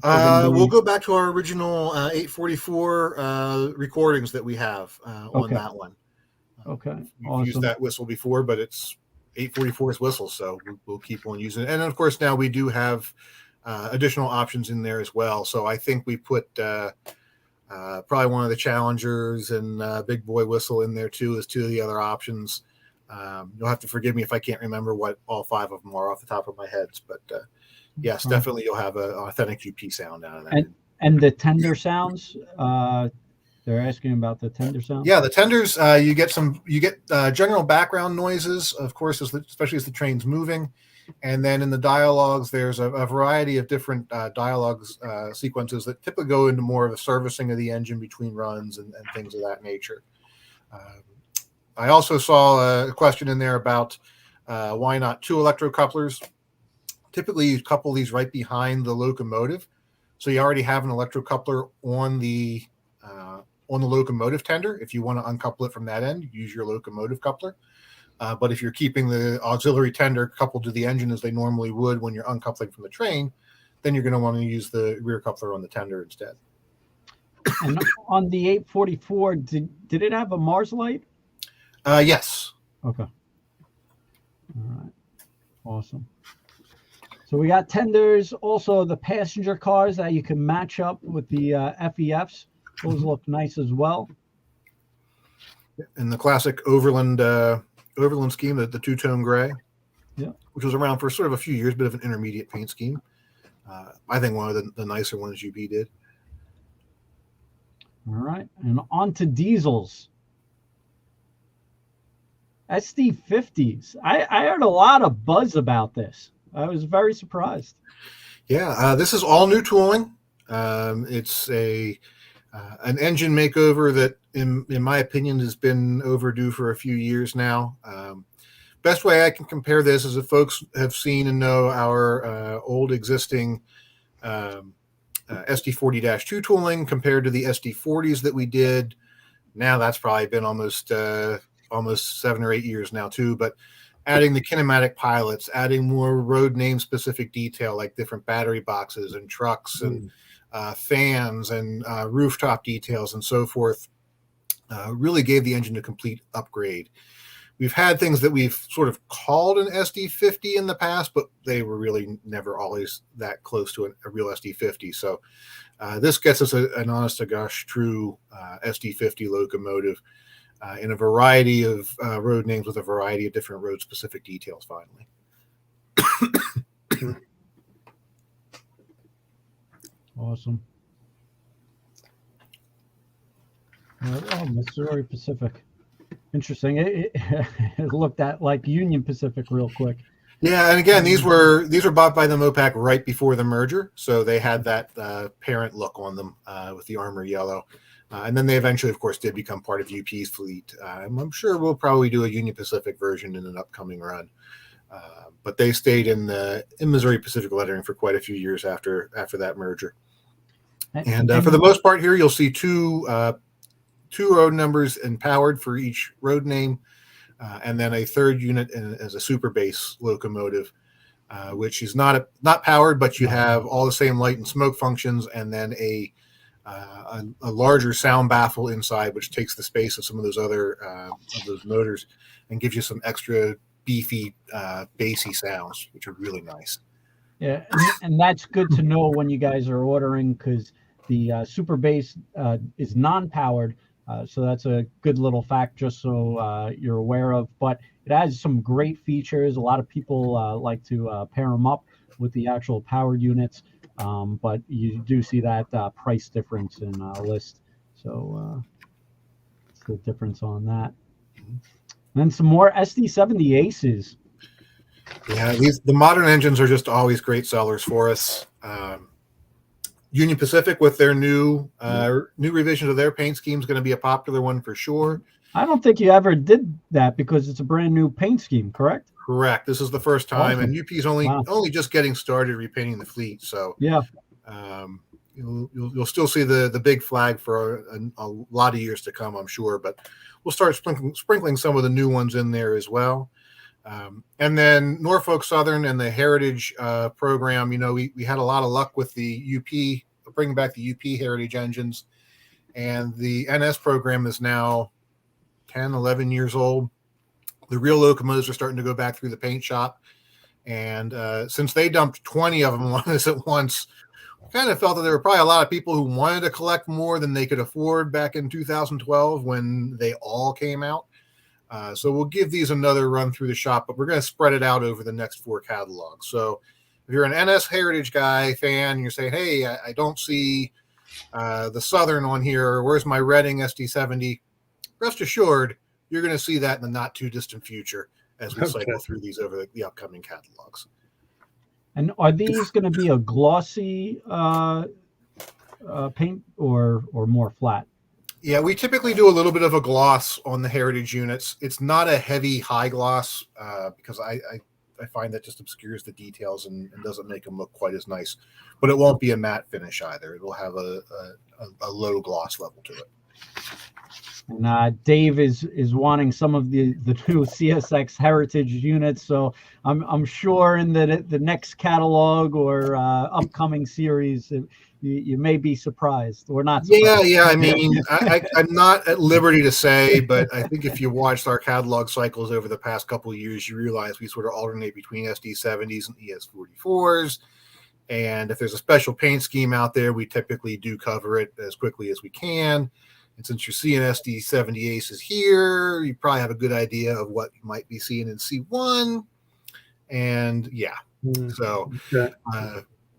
S2: We'll go back to our original 844 recordings that we have on that one.
S1: Okay,
S2: We've
S1: awesome.
S2: used that whistle before, but it's 844's whistle, so we'll keep on using it. And of course, now we do have additional options in there as well. So I think we put probably one of the Challengers and Big Boy whistle in there too as two of the other options. You'll have to forgive me if I can't remember what all 5 of them are off the top of my head, but yes, definitely you'll have an authentic UP sound out of that.
S1: And the tender sounds, they're asking about the tender sounds.
S2: Yeah, the tenders, you get general background noises, of course, especially as the train's moving. And then in the dialogues, there's a variety of different dialogues sequences that typically go into more of the servicing of the engine between runs and things of that nature. I also saw a question in there about why not 2 electrocouplers. Typically, you couple these right behind the locomotive, so you already have an electrocoupler on the locomotive tender. If you want to uncouple it from that end, use your locomotive coupler. But if you're keeping the auxiliary tender coupled to the engine as they normally would when you're uncoupling from the train, then you're going to want to use the rear coupler on the tender instead.
S1: And on the 844, did it have a Mars light?
S2: Yes.
S1: Okay. All right. Awesome. So we got tenders, also the passenger cars that you can match up with the FEFs. Those look nice as well.
S2: In the classic Overland scheme, the two-tone gray, which was around for sort of a few years, bit of an intermediate paint scheme. I think one of the nicer ones UP did.
S1: All right, and on to diesels. SD50s. I heard a lot of buzz about this. I was very surprised.
S2: Yeah, this is all new tooling. It's an engine makeover that, in my opinion, has been overdue for a few years now. Best way I can compare this is if folks have seen and know our old existing SD40-2 tooling compared to the SD40s that we did. Now that's probably been almost 7 or 8 years now too, but adding the kinematic pilots, adding more road name specific detail like different battery boxes and trucks and fans and rooftop details and so forth, really gave the engine a complete upgrade. We've had things that we've sort of called an SD50 in the past, but they were really never always that close to a real SD50. So this gets us an honest to gosh true SD50 locomotive in a variety of road names with a variety of different road specific details finally.
S1: Awesome. Oh, Missouri Pacific. Interesting. It looked at like Union Pacific real quick.
S2: Yeah, and again, these were bought by the Mopac right before the merger, so they had that parent look on them with the armor yellow. And then they eventually, of course, did become part of UP's fleet. I'm sure we'll probably do a Union Pacific version in an upcoming run. But they stayed in Missouri Pacific lettering for quite a few years after that merger. And for the most part here, you'll see two road numbers empowered for each road name, and then a third unit as a super base locomotive, which is not powered, but you have all the same light and smoke functions, and then a larger sound baffle inside, which takes the space of some of those other of those motors and gives you some extra beefy, bassy sounds, which are really nice.
S1: Yeah, and that's good to know when you guys are ordering, because the super bass is non-powered, so that's a good little fact just so you're aware of. But it has some great features. A lot of people like to pair them up with the actual powered units. But you do see that price difference in list. So it's the difference on that. And then some more SD70 Aces.
S2: Yeah, the modern engines are just always great sellers for us. Union Pacific with their new revisions of their paint scheme is going to be a popular one for sure.
S1: I don't think you ever did that because it's a brand new paint scheme, correct?
S2: Correct. This is the first time,
S1: Awesome.
S2: and UP is only just getting started repainting the fleet. So
S1: yeah,
S2: you'll still see the big flag for a lot of years to come, I'm sure. But we'll start sprinkling some of the new ones in there as well. And then Norfolk Southern and the Heritage program, we had a lot of luck with the UP, bringing back the UP Heritage engines. And the NS program is now 10, 11 years old. The real locomotives are starting to go back through the paint shop. And since they dumped 20 of them on us at once, I kind of felt that there were probably a lot of people who wanted to collect more than they could afford back in 2012 when they all came out. So we'll give these another run through the shop, but we're going to spread it out over the next 4 catalogs. So if you're an NS Heritage guy fan, and you're saying, hey, I don't see the Southern on here, where's my Reading SD70? Rest assured, you're going to see that in the not too distant future as we cycle through these over the upcoming catalogs.
S1: And are these going to be a glossy paint or more flat?
S2: Yeah, we typically do a little bit of a gloss on the Heritage units. It's not a heavy high gloss because I find that just obscures the details and doesn't make them look quite as nice. But it won't be a matte finish either. It'll have a low gloss level to it.
S1: And Dave is wanting some of the new CSX Heritage units, so I'm sure in the next catalog or upcoming series, you may be surprised or not surprised.
S2: Yeah. I mean, I'm not at liberty to say, but I think if you watched our catalog cycles over the past couple of years, you realize we sort of alternate between SD70s and ES44s. And if there's a special paint scheme out there, we typically do cover it as quickly as we can. And since you're seeing SD70 Aces here, you probably have a good idea of what you might be seeing in C1. And so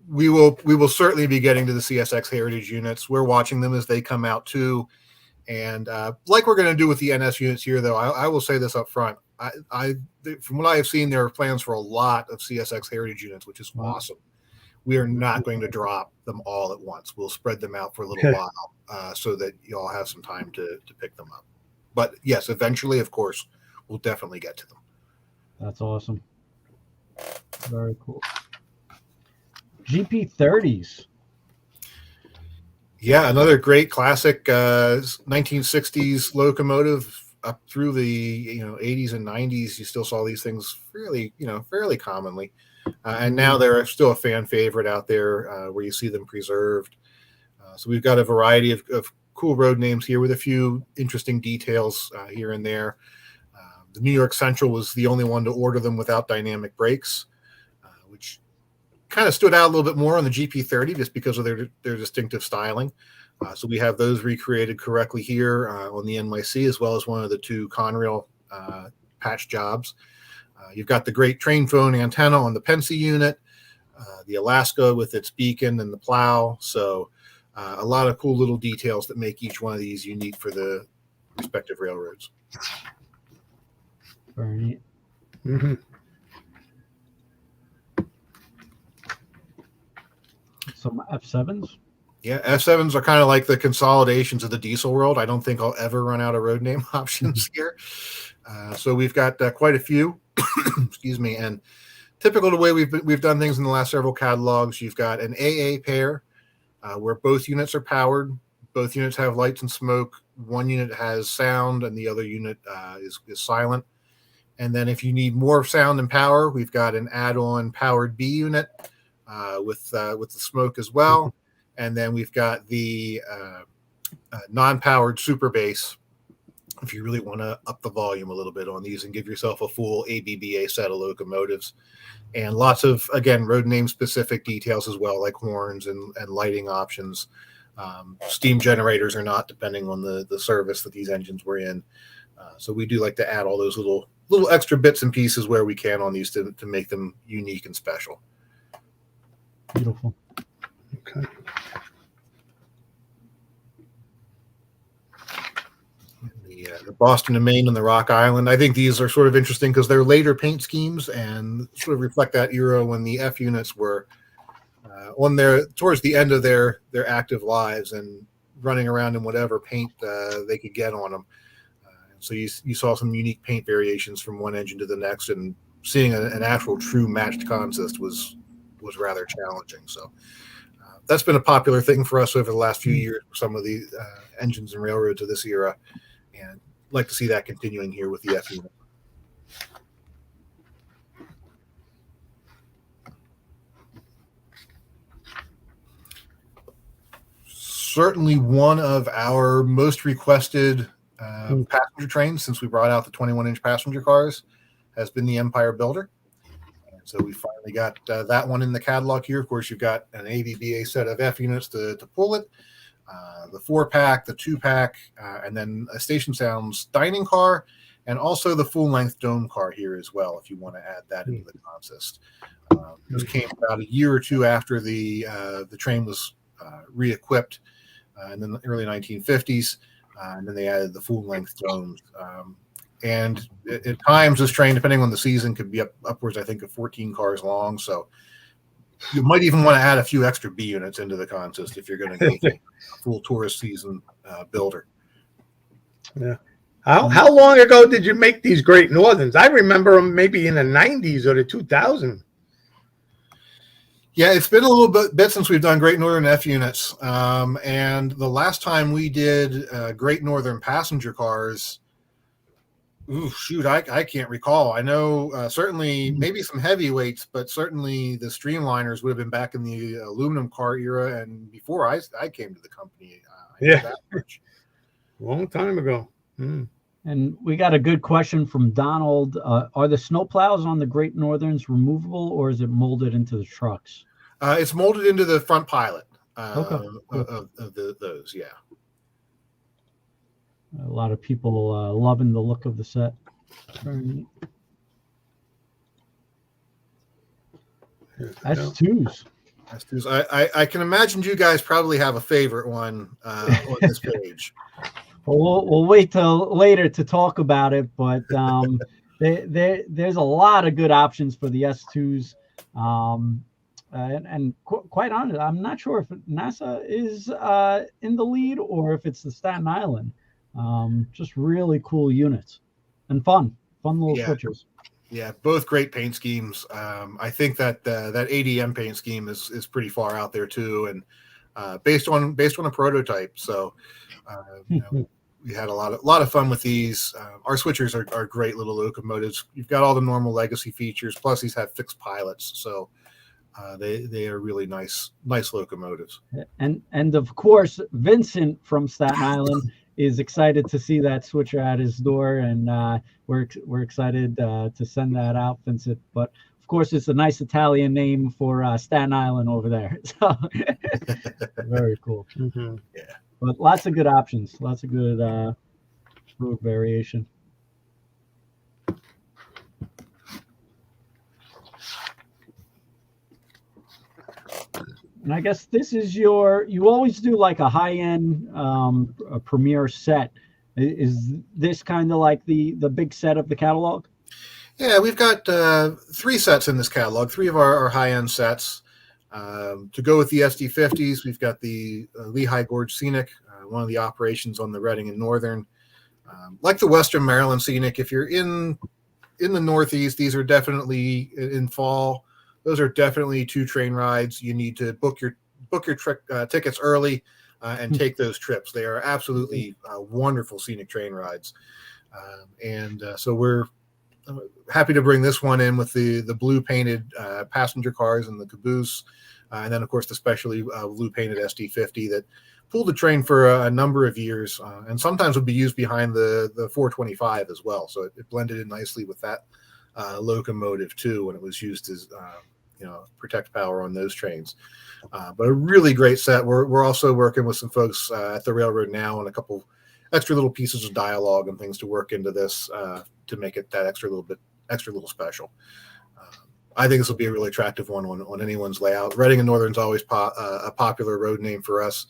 S2: we will certainly be getting to the CSX Heritage units. We're watching them as they come out too. And like we're going to do with the NS units here, though, I will say this up front. From what I have seen, there are plans for a lot of CSX Heritage units, which is awesome. We are not going to drop them all at once. We'll spread them out for a little while so that you all have some time to pick them up. But yes, eventually, of course, we'll definitely get to them.
S1: That's awesome. Very cool. GP30s.
S2: Yeah, another great classic 1960s locomotive up through the 80s and 90s. You still saw these things fairly commonly. And now they're still a fan favorite out there where you see them preserved. So we've got a variety of cool road names here with a few interesting details here and there. The New York Central was the only one to order them without dynamic brakes, which kind of stood out a little bit more on the GP30 just because of their distinctive styling. So we have those recreated correctly here on the NYC, as well as one of the 2 Conrail patch jobs. You've got the great train phone antenna on the Pensy unit, the Alaska with its beacon and the plow. So a lot of cool little details that make each one of these unique for the respective railroads.
S1: Very neat.
S5: Mm-hmm.
S1: Some F7s.
S2: Yeah, F7s are kind of like the consolidations of the diesel world. I don't think I'll ever run out of road name options here. So we've got quite a few. Excuse me. And typical the way we've done things in the last several catalogs, you've got an AA pair where both units are powered. Both units have lights and smoke. One unit has sound, and the other unit is silent. And then if you need more sound and power, we've got an add-on powered B unit with the smoke as well. And then we've got the non-powered super bass if you really want to up the volume a little bit on these and give yourself a full ABBA set of locomotives. And lots of, again, road name specific details as well, like horns and lighting options. Steam generators or not, depending on the service that these engines were in. So we do like to add all those little extra bits and pieces where we can on these to make them unique and special.
S1: Beautiful.
S5: Okay.
S2: the Boston and Maine and the Rock Island. I think these are sort of interesting because they're later paint schemes and sort of reflect that era when the F units were on their towards the end of their active lives and running around in whatever paint they could get on them. So you saw some unique paint variations from one engine to the next, and seeing an actual true matched consist was rather challenging. So that's been a popular thing for us over the last few years for some of the engines and railroads of this era, and I'd like to see that continuing here with the F unit. Certainly one of our most requested passenger trains since we brought out the 21-inch passenger cars has been the Empire Builder. And so we finally got that one in the catalog here. Of course, you've got an AVBA set of F units to pull it, the 4-pack, the 2-pack, and then a Station Sounds dining car, and also the full-length dome car here as well, if you want to add that into the consist. This came about a year or two after the train was re-equipped in the early 1950s, and then they added the full-length domes. And at times, this train, depending on the season, could be upwards, I think, of 14 cars long. So you might even want to add a few extra B units into the consist if you're going to make a full tourist season builder.
S5: Yeah. How long ago did you make these Great Northerns? I remember them maybe in the 90s or the 2000s.
S2: Yeah, it's been a little bit since we've done Great Northern F units. And the last time we did Great Northern passenger cars, I can't recall. I know certainly maybe some heavyweights, but certainly the streamliners would have been back in the aluminum car era and before I came to the company.
S5: Yeah, long time ago.
S1: And we got a good question from Donald. Are the snowplows on the Great Northerns removable, or is it molded into the trucks?
S2: It's molded into the front pilot
S1: Okay.
S2: of those, yeah.
S1: A lot of people loving the look of the set. Very neat. S2s.
S2: I can imagine you guys probably have a favorite one on this page.
S1: Well, we'll wait till later to talk about it, but there's a lot of good options for the S2s. And quite honest, I'm not sure if NASA is in the lead or if it's the Staten Island. Just really cool units and fun little switchers.
S2: Yeah, both great paint schemes. I think that that ADM paint scheme is pretty far out there too, and based on a prototype. So we had a lot of fun with these. Our switchers are great little locomotives. You've got all the normal legacy features, plus these have fixed pilots, so they are really nice locomotives.
S1: And of course, Vincent from Staten Island is excited to see that switcher at his door, and we're excited to send that out, Vincent. But of course, it's a nice Italian name for Staten Island over there. So very cool.
S5: Mm-hmm.
S2: Yeah,
S1: but lots of good options, lots of good road variation. And I guess this is you always do like a high-end a premier set. Is this kind of like the big set of the catalog?
S2: Yeah, we've got 3 sets in this catalog, 3 of our high-end sets. To go with the SD50s, we've got the Lehigh Gorge Scenic, one of the operations on the Reading and Northern. Like the Western Maryland Scenic, if you're in the Northeast, these are definitely in fall. Those are definitely 2 train rides. You need to book your tickets early and take those trips. They are absolutely wonderful scenic train rides. So we're happy to bring this one in with the blue painted passenger cars and the caboose. And then, of course, the specially blue painted SD50 that pulled the train for a number of years and sometimes would be used behind the 425 as well. So it blended in nicely with that locomotive too when it was used as protect power on those trains. But a really great set. We're also working with some folks at the railroad now on a couple extra little pieces of dialogue and things to work into this to make it that extra little special. I think this will be a really attractive one on anyone's layout. Reading and Northern's always a popular road name for us,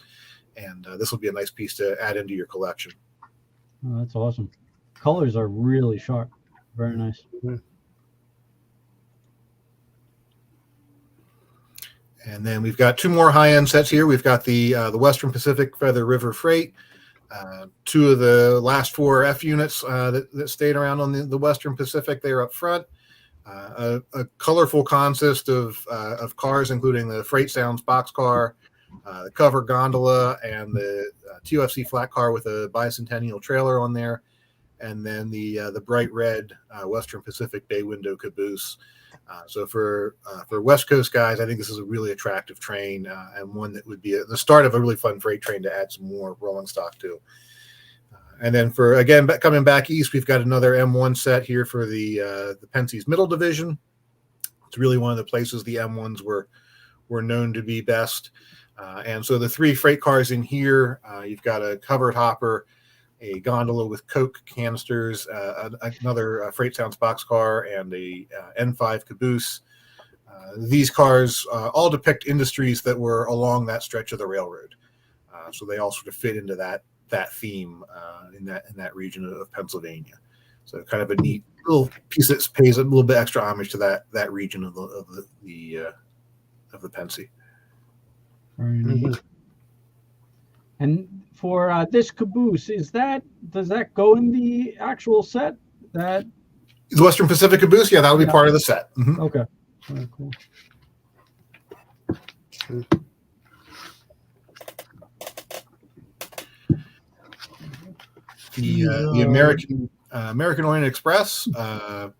S2: and this will be a nice piece to add into your collection.
S1: Oh, that's awesome. Colors are really sharp. Very nice.
S2: And then we've got 2 more high-end sets here. We've got the Western Pacific Feather River Freight, 2 of the last 4 F units that stayed around on the Western Pacific there up front. A colorful consist of cars, including the Freight Sounds boxcar, the cover gondola, and the TOFC flat car with a bicentennial trailer on there, and then the bright red Western Pacific bay window caboose. So for West Coast guys, I think this is a really attractive train and one that would be the start of a really fun freight train to add some more rolling stock to. And then coming back east, we've got another M1 set here for the Penske's middle division. It's really one of the places the M1s were known to be best. And so the 3 freight cars in here, you've got a covered hopper, a gondola with Coke canisters, another Freight Sounds boxcar, and a N5 caboose. These cars all depict industries that were along that stretch of the railroad. So they all sort of fit into that theme in that region of Pennsylvania. So kind of a neat little piece that pays a little bit extra homage to that region of the Penske.
S1: Very neat. And for this caboose, does that go in the actual set? That
S2: the Western Pacific caboose, yeah, that would be part of the set. Mm-hmm.
S1: Okay, very cool.
S2: The American Orient Express, a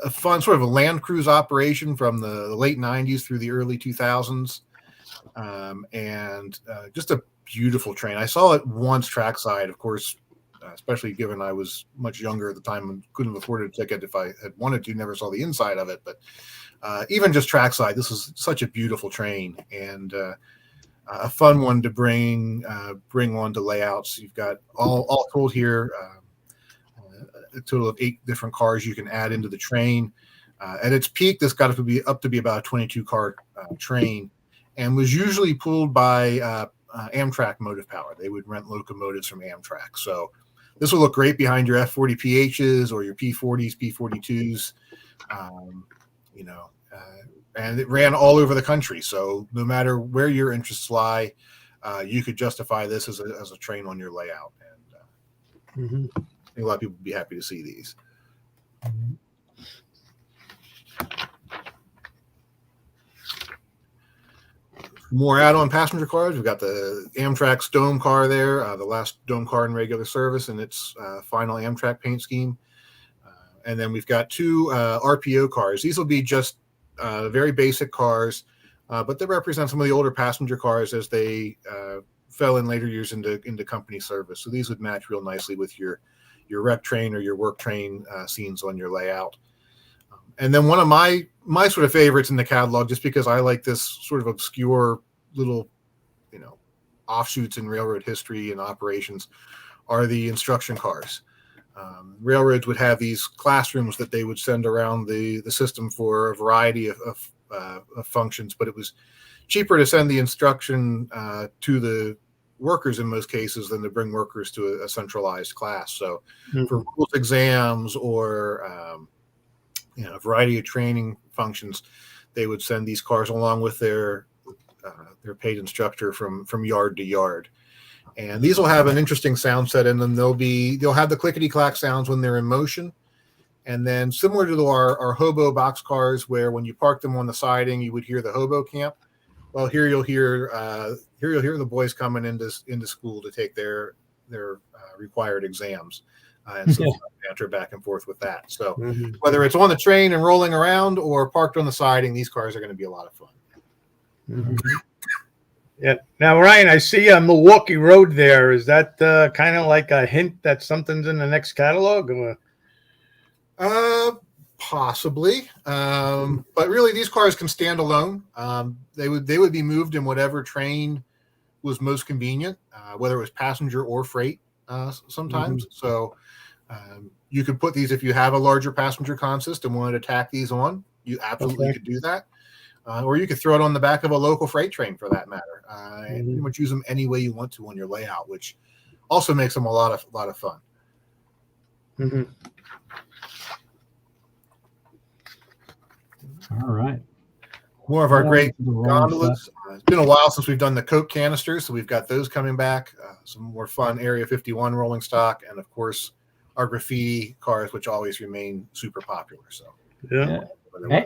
S2: fun sort of a land cruise operation from the late 90s through the early 2000s. And just a beautiful train. I saw it once trackside, of course, especially given I was much younger at the time and couldn't have afforded a ticket if I had wanted to. Never saw the inside of it, but even just trackside, this is such a beautiful train and a fun one to bring on to layouts. You've got all told here a total of 8 different cars you can add into the train. At its peak, this got to be about a 22 car train, and was usually pulled by Amtrak motive power. They would rent locomotives from Amtrak. So this will look great behind your F40 PHs or your P40s, P42s, and it ran all over the country. So no matter where your interests lie, you could justify this as a train on your layout. And I think a lot of people would be happy to see these. More add-on passenger cars. We've got the Amtrak's Dome car there, the last Dome car in regular service in its final Amtrak paint scheme. And then we've got 2 RPO cars. These will be just very basic cars, but they represent some of the older passenger cars as they fell in later years into company service. So these would match real nicely with your rec train or your work train scenes on your layout. And then one of my sort of favorites in the catalog, just because I like this sort of obscure little, offshoots in railroad history and operations, are the instruction cars. Railroads would have these classrooms that they would send around the system for a variety of functions, but it was cheaper to send the instruction to the workers in most cases than to bring workers to a centralized class. So for rules exams or a variety of training functions, they would send these cars along with their paid instructor from yard to yard. And these will have an interesting sound set in them. They'll have the clickety clack sounds when they're in motion. And then similar to our hobo box cars, where when you park them on the siding, you would hear the hobo camp. Well, here you'll hear the boys coming into school to take their required exams. And so banter back and forth with that. So whether it's on the train and rolling around or parked on the siding, these cars are going to be a lot of fun.
S5: Yeah. Now, Ryan, I see a Milwaukee Road there. Is that kind of like a hint that something's in the next catalog?
S2: Possibly. But really, these cars can stand alone. They would be moved in whatever train was most convenient, whether it was passenger or freight sometimes. So you could put these, if you have a larger passenger consist and wanted to tack these on, you absolutely could do that. Or you could throw it on the back of a local freight train for that matter. And pretty much use them any way you want to on your layout, which also makes them a lot of fun.
S5: Mm-hmm.
S1: All right.
S2: More of our great
S1: The rolling
S2: gondolas. It's been a while since we've done the Coke canisters, so we've got those coming back. Some more fun Area 51 rolling stock, and of course our graffiti cars, which always remain super popular. So
S5: Yeah.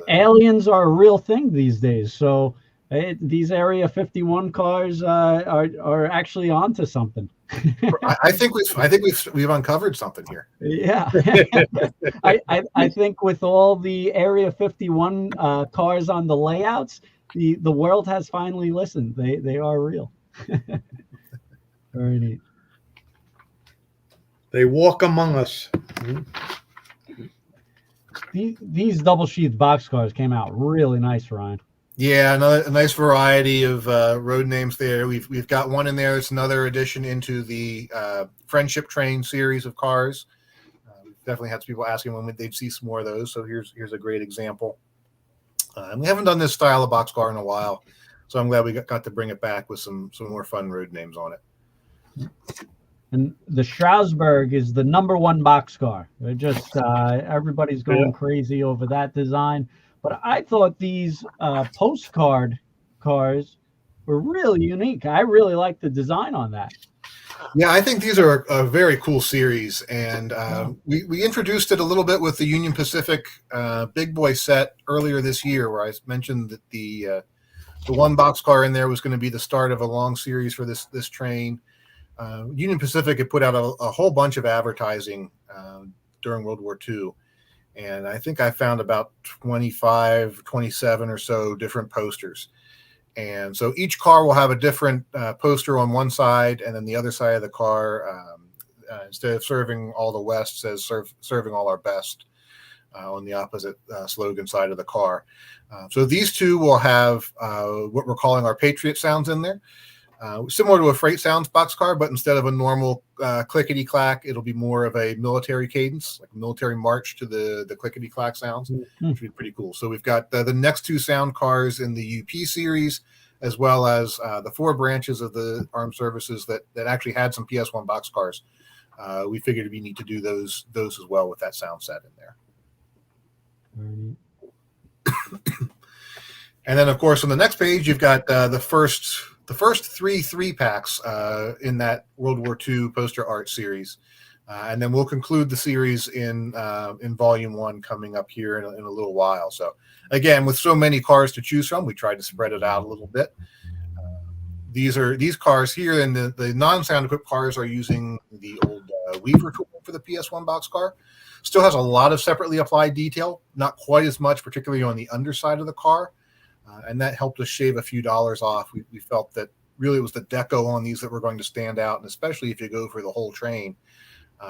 S1: Aliens are a real thing these days. So these Area 51 cars are actually onto something.
S2: I think we've uncovered something here.
S1: Yeah. I think with all the Area 51 cars on the layouts, the world has finally listened. They are real. Very neat.
S5: They walk among us.
S1: These double sheath box cars came out really nice, Ryan.
S2: Yeah, a nice variety of road names there. We've got one in there. It's another addition into the Friendship Train series of cars. We've definitely had some people asking when they'd see some more of those. So here's a great example. And we haven't done this style of boxcar in a while, so I'm glad we got to bring it back with some more fun road names on it.
S1: And the Strasbourg is the #1 boxcar. They're just everybody's going crazy over that design. But I thought these postcard cars were really unique. I really like the design on that.
S2: Yeah, I think these are a very cool series, and we introduced it a little bit with the Union Pacific Big Boy set earlier this year, where I mentioned that the one boxcar in there was going to be the start of a long series for this train. Union Pacific had put out a whole bunch of advertising during World War II, and I think I found about 25, 27 or so different posters. And so each car will have a different poster on one side, and then the other side of the car, instead of serving all the West, says serving all our best on the opposite slogan side of the car. So these two will have what we're calling our Patriot sounds in there. Similar to a Freight Sounds boxcar, but instead of a normal clickety-clack, it'll be more of a military cadence, like a military march to the clickety-clack sounds, which would be pretty cool. So we've got the next two sound cars in the UP series, as well as the 4 branches of the armed services that actually had some PS1 boxcars. We figured it'd be neat to do those as well with that sound set in there. And then, of course, on the next page, you've got the first 3 3-packs in that World War II poster art series. And then we'll conclude the series in volume 1 coming up here in a little while. So again, with so many cars to choose from, we tried to spread it out a little bit. These cars here, and the non-sound equipped cars are using the old Weaver tool for the PS1 boxcar. Still has a lot of separately applied detail, not quite as much, particularly on the underside of the car. And that helped us shave a few dollars off. We felt that really it was the deco on these that were going to stand out, and especially if you go for the whole train,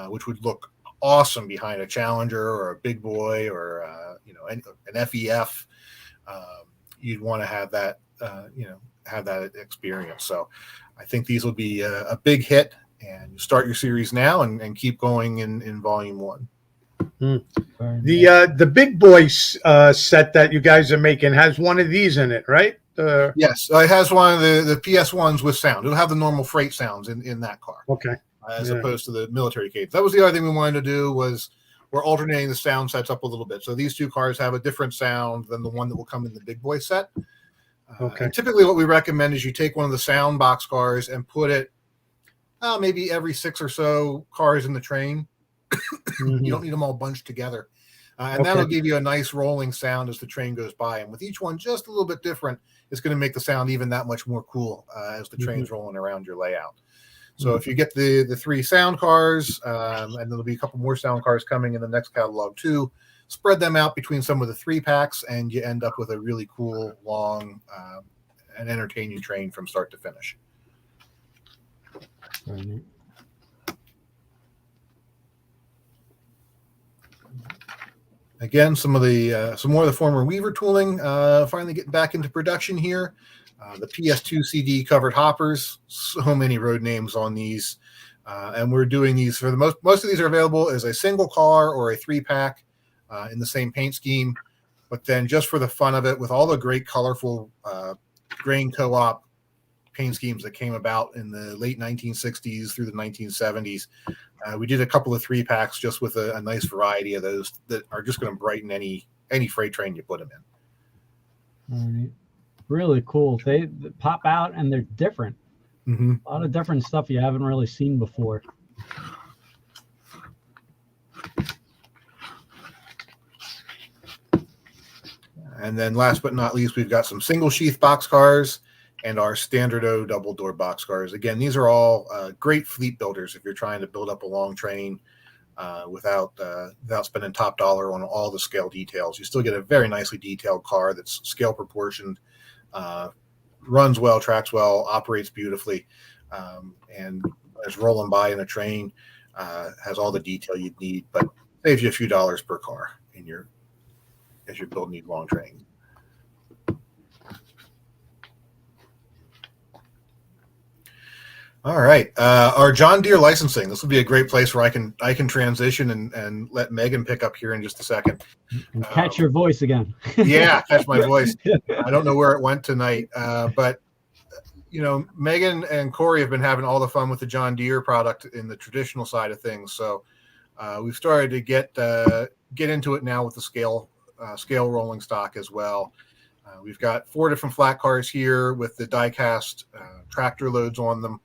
S2: which would look awesome behind a Challenger or a Big Boy or an FEF. You'd want to have that have that experience. So I think these will be a big hit, and you start your series now and keep going in volume 1.
S5: The Big Boy set that you guys are making has one of these in it, right?
S2: Yes, it has one of the PS1s with sound. It'll have the normal Freight Sounds in that car.
S5: Okay.
S2: As opposed to the military cadence. That was the other thing we wanted to do, was we're alternating the sound sets up a little bit. So these two cars have a different sound than the one that will come in the Big Boy set. And typically what we recommend is you take one of the sound box cars and put it maybe every 6 or so cars in the train. You don't need them all bunched together. And that'll give you a nice rolling sound as the train goes by. And with each one just a little bit different, it's going to make the sound even that much more cool as the train's rolling around your layout. So if you get the 3 sound cars, and there'll be a couple more sound cars coming in the next catalog too, spread them out between some of the 3-packs, and you end up with a really cool, long, and entertaining train from start to finish. Again, some more of the former Weaver tooling finally getting back into production here. The PS2 CD covered hoppers, so many road names on these, and we're doing these for the most of these are available as a single car or a 3-pack in the same paint scheme. But then, just for the fun of it, with all the great colorful grain co-op paint schemes that came about in the late 1960s through the 1970s. We did a couple of 3-packs just with a nice variety of those that are just going to brighten any freight train you put them in.
S1: All right. Really cool. They pop out and they're different.
S2: Mm-hmm.
S1: A lot of different stuff you haven't really seen before.
S2: And then last but not least, we've got some single sheath boxcars and our standard O double door boxcars. Again, these are all great fleet builders if you're trying to build up a long train without spending top dollar on all the scale details. You still get a very nicely detailed car that's scale proportioned, runs well, tracks well, operates beautifully, and is rolling by in a train, has all the detail you'd need, but saves you a few dollars per car as you're building these long trains. All right, our John Deere licensing. This will be a great place where I can transition and let Megan pick up here in just a second.
S1: And catch your voice again.
S2: Yeah, catch my voice. I don't know where it went tonight, but Megan and Corey have been having all the fun with the John Deere product in the traditional side of things. So we've started to get into it now with the scale rolling stock as well. We've got 4 different flat cars here with the die-cast tractor loads on them.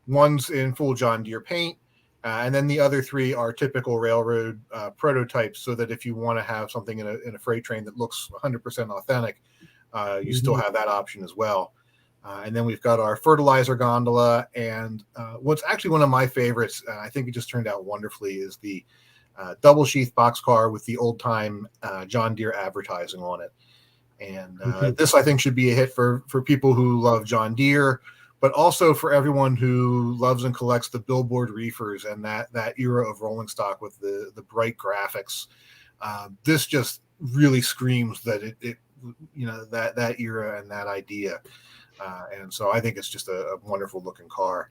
S2: One's in full John Deere paint, and then the other 3 are typical railroad prototypes, so that if you want to have something in a freight train that looks 100% authentic, you still have that option as well. And then we've got our fertilizer gondola, and what's actually one of my favorites, I think it just turned out wonderfully, is the double sheath boxcar with the old time John Deere advertising on it. And this, I think, should be a hit for people who love John Deere, but also for everyone who loves and collects the billboard reefers and that era of rolling stock with the bright graphics. This just really screams that it that era and that idea. And so I think it's just a wonderful looking car.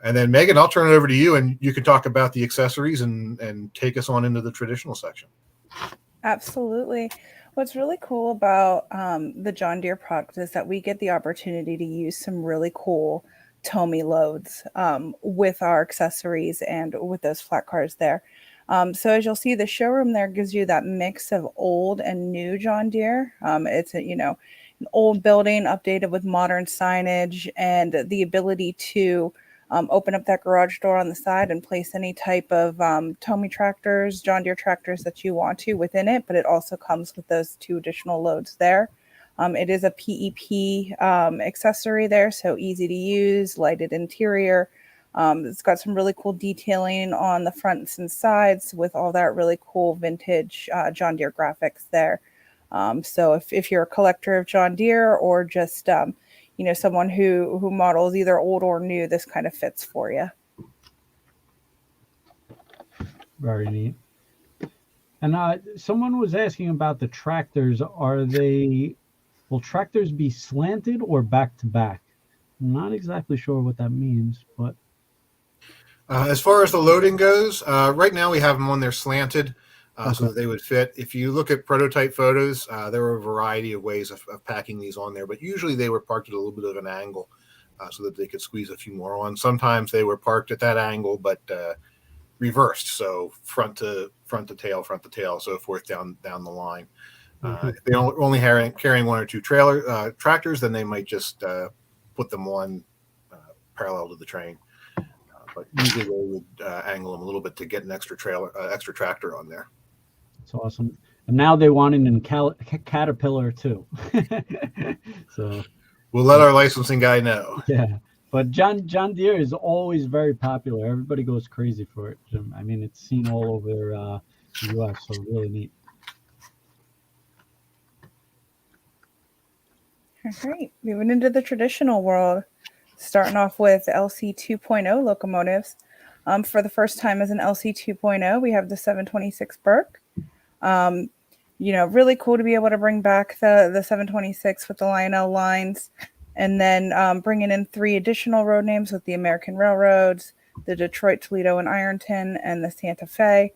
S2: And then Megan, I'll turn it over to you, and you can talk about the accessories and take us on into the traditional section.
S4: Absolutely. What's really cool about the John Deere product is that we get the opportunity to use some really cool Tomy loads with our accessories and with those flat cars there. So as you'll see, the showroom there gives you that mix of old and new John Deere. It's an old building updated with modern signage and the ability to open up that garage door on the side and place any type of Tomy tractors, John Deere tractors that you want to within it. But it also comes with those 2 additional loads there. It is a PEP accessory there, so easy to use, lighted interior. It's got some really cool detailing on the fronts and sides with all that really cool vintage John Deere graphics there. So if you're a collector of John Deere or just someone who models either old or new, this kind of fits for you.
S1: Very neat. And someone was asking about the tractors. Will tractors be slanted or back to back? I'm not exactly sure what that means, but
S2: as far as the loading goes, right now we have them on there slanted
S1: Okay.
S2: so that they would fit. If you look at prototype photos, there were a variety of ways of packing these on there, but usually they were parked at a little bit of an angle so that they could squeeze a few more on. Sometimes they were parked at that angle, but reversed, so front to tail, so forth down the line. If they're only carrying 1 or 2 tractors, then they might just put them on parallel to the train. But usually they would angle them a little bit to get an extra tractor on there.
S1: it's awesome. And now they want it in Caterpillar too. So
S2: we'll let our licensing guy know.
S1: yeah, but John Deere is always very popular. Everybody goes crazy for it, Jim. I mean, it's seen all over the U.S., so really neat.
S4: All right, moving into the traditional world, starting off with LC 2.0 locomotives. For the first time as an LC 2.0, we have the 726 Burke. Really cool to be able to bring back the 726 with the Lionel lines, and then bringing in 3 additional road names with the American Railroads, the Detroit, Toledo, and Ironton, and the Santa Fe.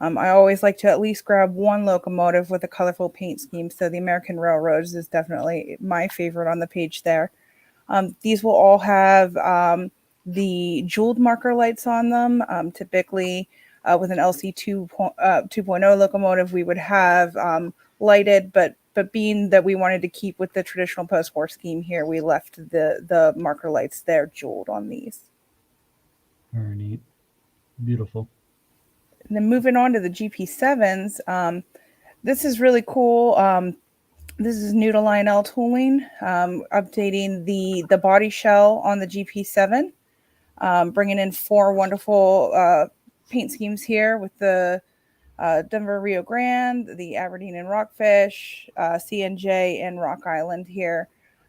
S4: I always like to at least grab one locomotive with a colorful paint scheme. So the American Railroads is definitely my favorite on the page there. These will all have the jeweled marker lights on them. Typically, with an LC 2.0 locomotive, we would have lighted, but being that we wanted to keep with the traditional post-war scheme here, we left the marker lights there jeweled on these.
S1: Very neat. Beautiful.
S4: And then moving on to the GP7s, this is really cool. This is new to Lionel tooling, updating the body shell on the GP7, bringing in 4 wonderful paint schemes here with the Denver Rio Grande, the Aberdeen and Rockfish, CNJ, and Rock Island here.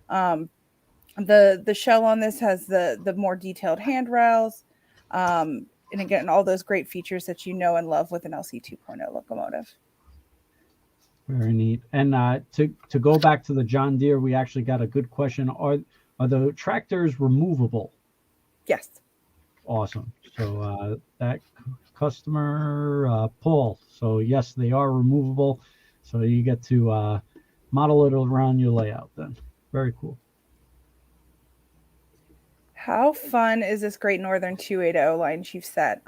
S4: The shell on this has the more detailed handrails, and again, all those great features that you know and love with an LC 2.0 locomotive.
S1: Very neat. And to go back to the John Deere, we actually got a good question. Are the tractors removable?
S4: Yes.
S1: Awesome. So that customer, Paul. So yes, they are removable. So you get to model it around your layout then. Very cool.
S4: How fun is this Great Northern 280 Line Chief set?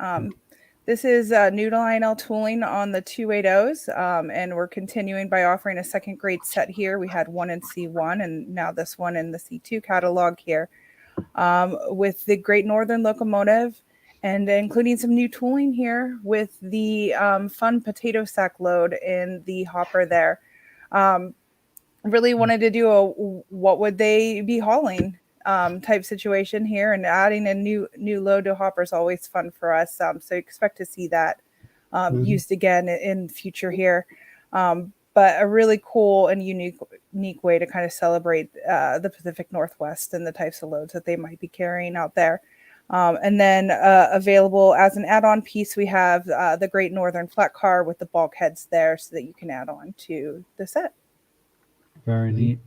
S4: This is new to Lionel tooling on the 280s, and we're continuing by offering a second grade set here. We had one in C1 and now this one in the C2 catalog here, with the Great Northern locomotive and including some new tooling here with the fun potato sack load in the hopper there. Really wanted to do a what would they be hauling type situation here, and adding a new load to hopper is always fun for us. So expect to see that used again in future here. But a really cool and unique way to kind of celebrate the Pacific Northwest and the types of loads that they might be carrying out there. And then available as an add-on piece, we have the Great Northern flat car with the bulkheads there so that you can add on to the set.
S1: Very neat.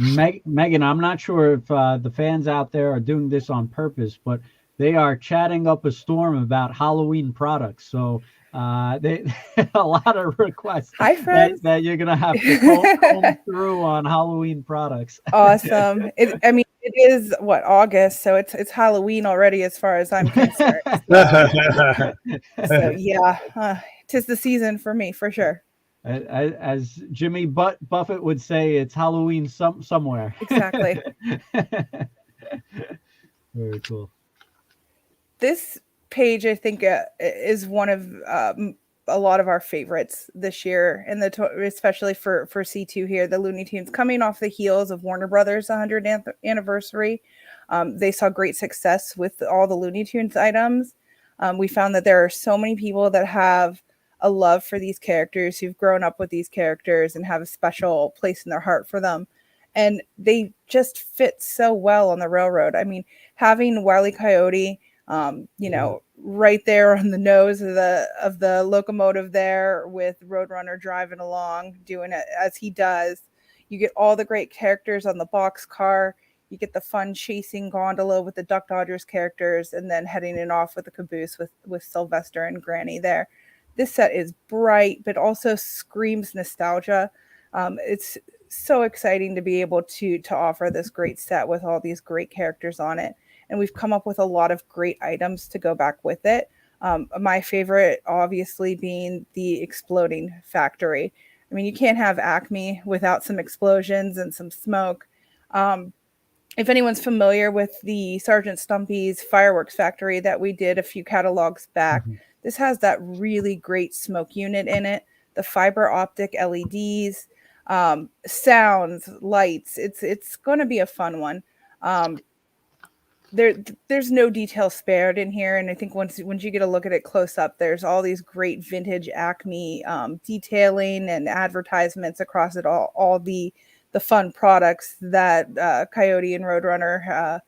S1: Megan, I'm not sure if the fans out there are doing this on purpose, but they are chatting up a storm about Halloween products. So they a lot of requests.
S4: Hi, friends.
S1: That you're gonna have to comb through on Halloween products.
S4: Awesome. It is what, August, so it's Halloween already as far as I'm concerned. So yeah, 'tis the season for me for sure.
S1: As Jimmy Buffett would say, it's Halloween somewhere.
S4: Exactly.
S1: Very cool.
S4: This page, I think, is one of a lot of our favorites this year, and especially for C2 here, the Looney Tunes, coming off the heels of Warner Brothers 100th anniversary. They saw great success with all the Looney Tunes items. We found that there are so many people that have a love for these characters, who've grown up with these characters and have a special place in their heart for them. And they just fit so well on the railroad. I mean, having Wile E. Coyote, right there on the nose of the locomotive there, with Roadrunner driving along, doing it as he does. You get all the great characters on the box car. You get the fun chasing gondola with the Duck Dodgers characters, and then heading it off with the caboose with Sylvester and Granny there. This set is bright, but also screams nostalgia. It's so exciting to be able to offer this great set with all these great characters on it. And we've come up with a lot of great items to go back with it. My favorite, obviously, being the exploding factory. I mean, you can't have Acme without some explosions and some smoke. If anyone's familiar with the Sergeant Stumpy's fireworks factory that we did a few catalogs back, this has that really great smoke unit in it, the fiber optic LEDs, sounds, lights. It's going to be a fun one. There's no detail spared in here, and I think once you get a look at it close up, there's all these great vintage Acme detailing and advertisements across it all the fun products that Coyote and Roadrunner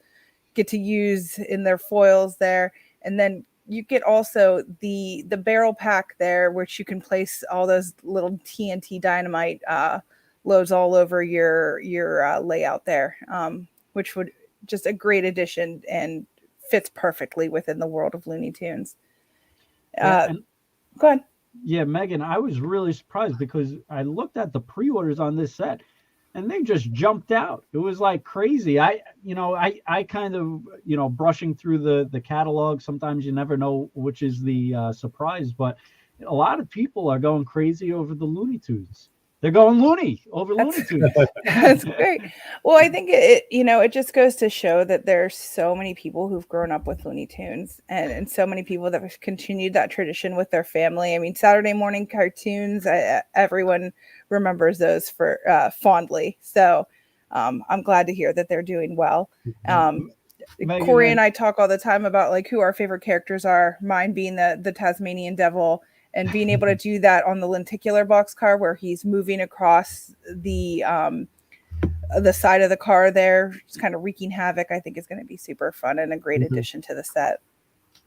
S4: get to use in their foils there. And then you get also the barrel pack there, which you can place all those little TNT dynamite loads all over your layout there, which would just a great addition and fits perfectly within the world of Looney Tunes. Go ahead.
S1: Yeah, Megan, I was really surprised because I looked at the pre-orders on this set and they just jumped out. It was like crazy. I kind of, brushing through the catalog, sometimes you never know which is the surprise, but a lot of people are going crazy over the Looney Tunes. They're going loony over Looney Tunes.
S4: That's great. Well, I think it just goes to show that there's so many people who've grown up with Looney Tunes and so many people that have continued that tradition with their family. I mean, Saturday morning cartoons, everyone remembers those for fondly. So I'm glad to hear that they're doing well.
S1: Megan,
S4: Corey and I talk all the time about like who our favorite characters are. Mine being the Tasmanian Devil. And being able to do that on the lenticular boxcar where he's moving across the side of the car there, just kind of wreaking havoc, I think is going to be super fun and a great addition to the set.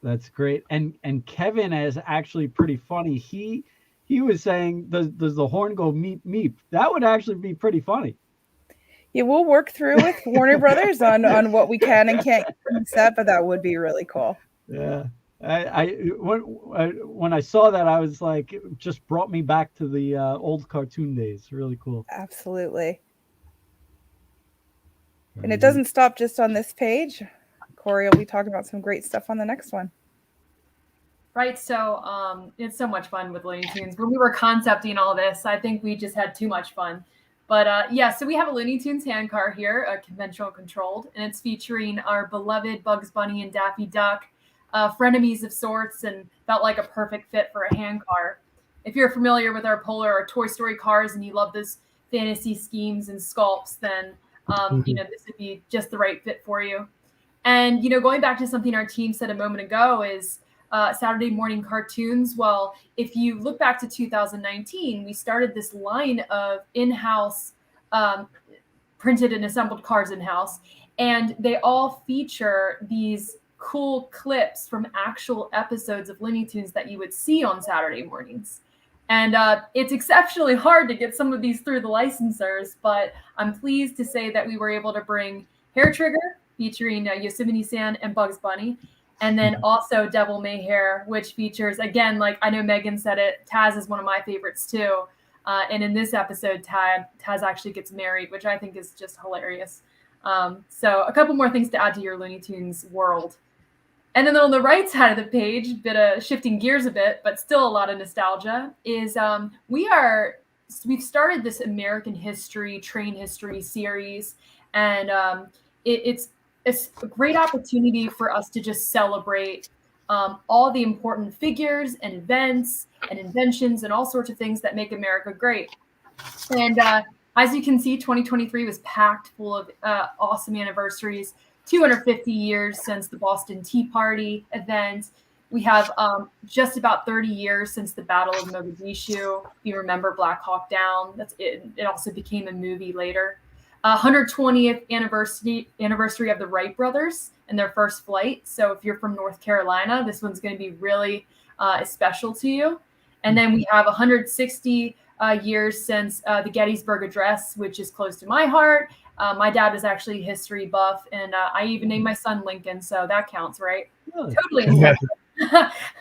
S1: That's great. And Kevin is actually pretty funny. He was saying, does the horn go meep meep? That would actually be pretty funny.
S4: Yeah, we'll work through with Warner Brothers on what we can and can't set, but that would be really cool.
S1: Yeah. When I saw that, I was like, it just brought me back to the old cartoon days. Really cool.
S4: Absolutely. And it doesn't stop just on this page. Corey will be talking about some great stuff on the next one.
S3: Right. So it's so much fun with Looney Tunes. When we were concepting all this, I think we just had too much fun. But so we have a Looney Tunes hand car here, conventional controlled, and it's featuring our beloved Bugs Bunny and Daffy Duck. Frenemies of sorts, and felt like a perfect fit for a hand car. If you're familiar with our Polar or Toy Story cars and you love those fantasy schemes and sculpts, then this would be just the right fit for you. And going back to something our team said a moment ago is Saturday morning cartoons. Well, if you look back to 2019, we started this line of in-house printed and assembled cars in-house, and they all feature these cool clips from actual episodes of Looney Tunes that you would see on Saturday mornings. And it's exceptionally hard to get some of these through the licensors, but I'm pleased to say that we were able to bring Hair Trigger featuring Yosemite Sam and Bugs Bunny, and then also Devil May Hair, which features, again, like I know Megan said it, Taz is one of my favorites too. And in this episode, Taz actually gets married, which I think is just hilarious. So a couple more things to add to your Looney Tunes world. And then on the right side of the page, bit of shifting gears a bit, but still a lot of nostalgia, is we've started this American history, train history series, and it's a great opportunity for us to just celebrate all the important figures and events and inventions and all sorts of things that make America great. And as you can see, 2023 was packed full of awesome anniversaries. 250 years since the Boston Tea Party event. We have just about 30 years since the Battle of Mogadishu. If you remember Black Hawk Down, that's it. It also became a movie later. 120th anniversary of the Wright brothers and their first flight. So if you're from North Carolina, this one's going to be really special to you. And then we have 160 years since the Gettysburg Address, which is close to my heart. My dad is actually a history buff, and I even named my son Lincoln, so that counts, right?
S1: Really?
S3: Totally intentional.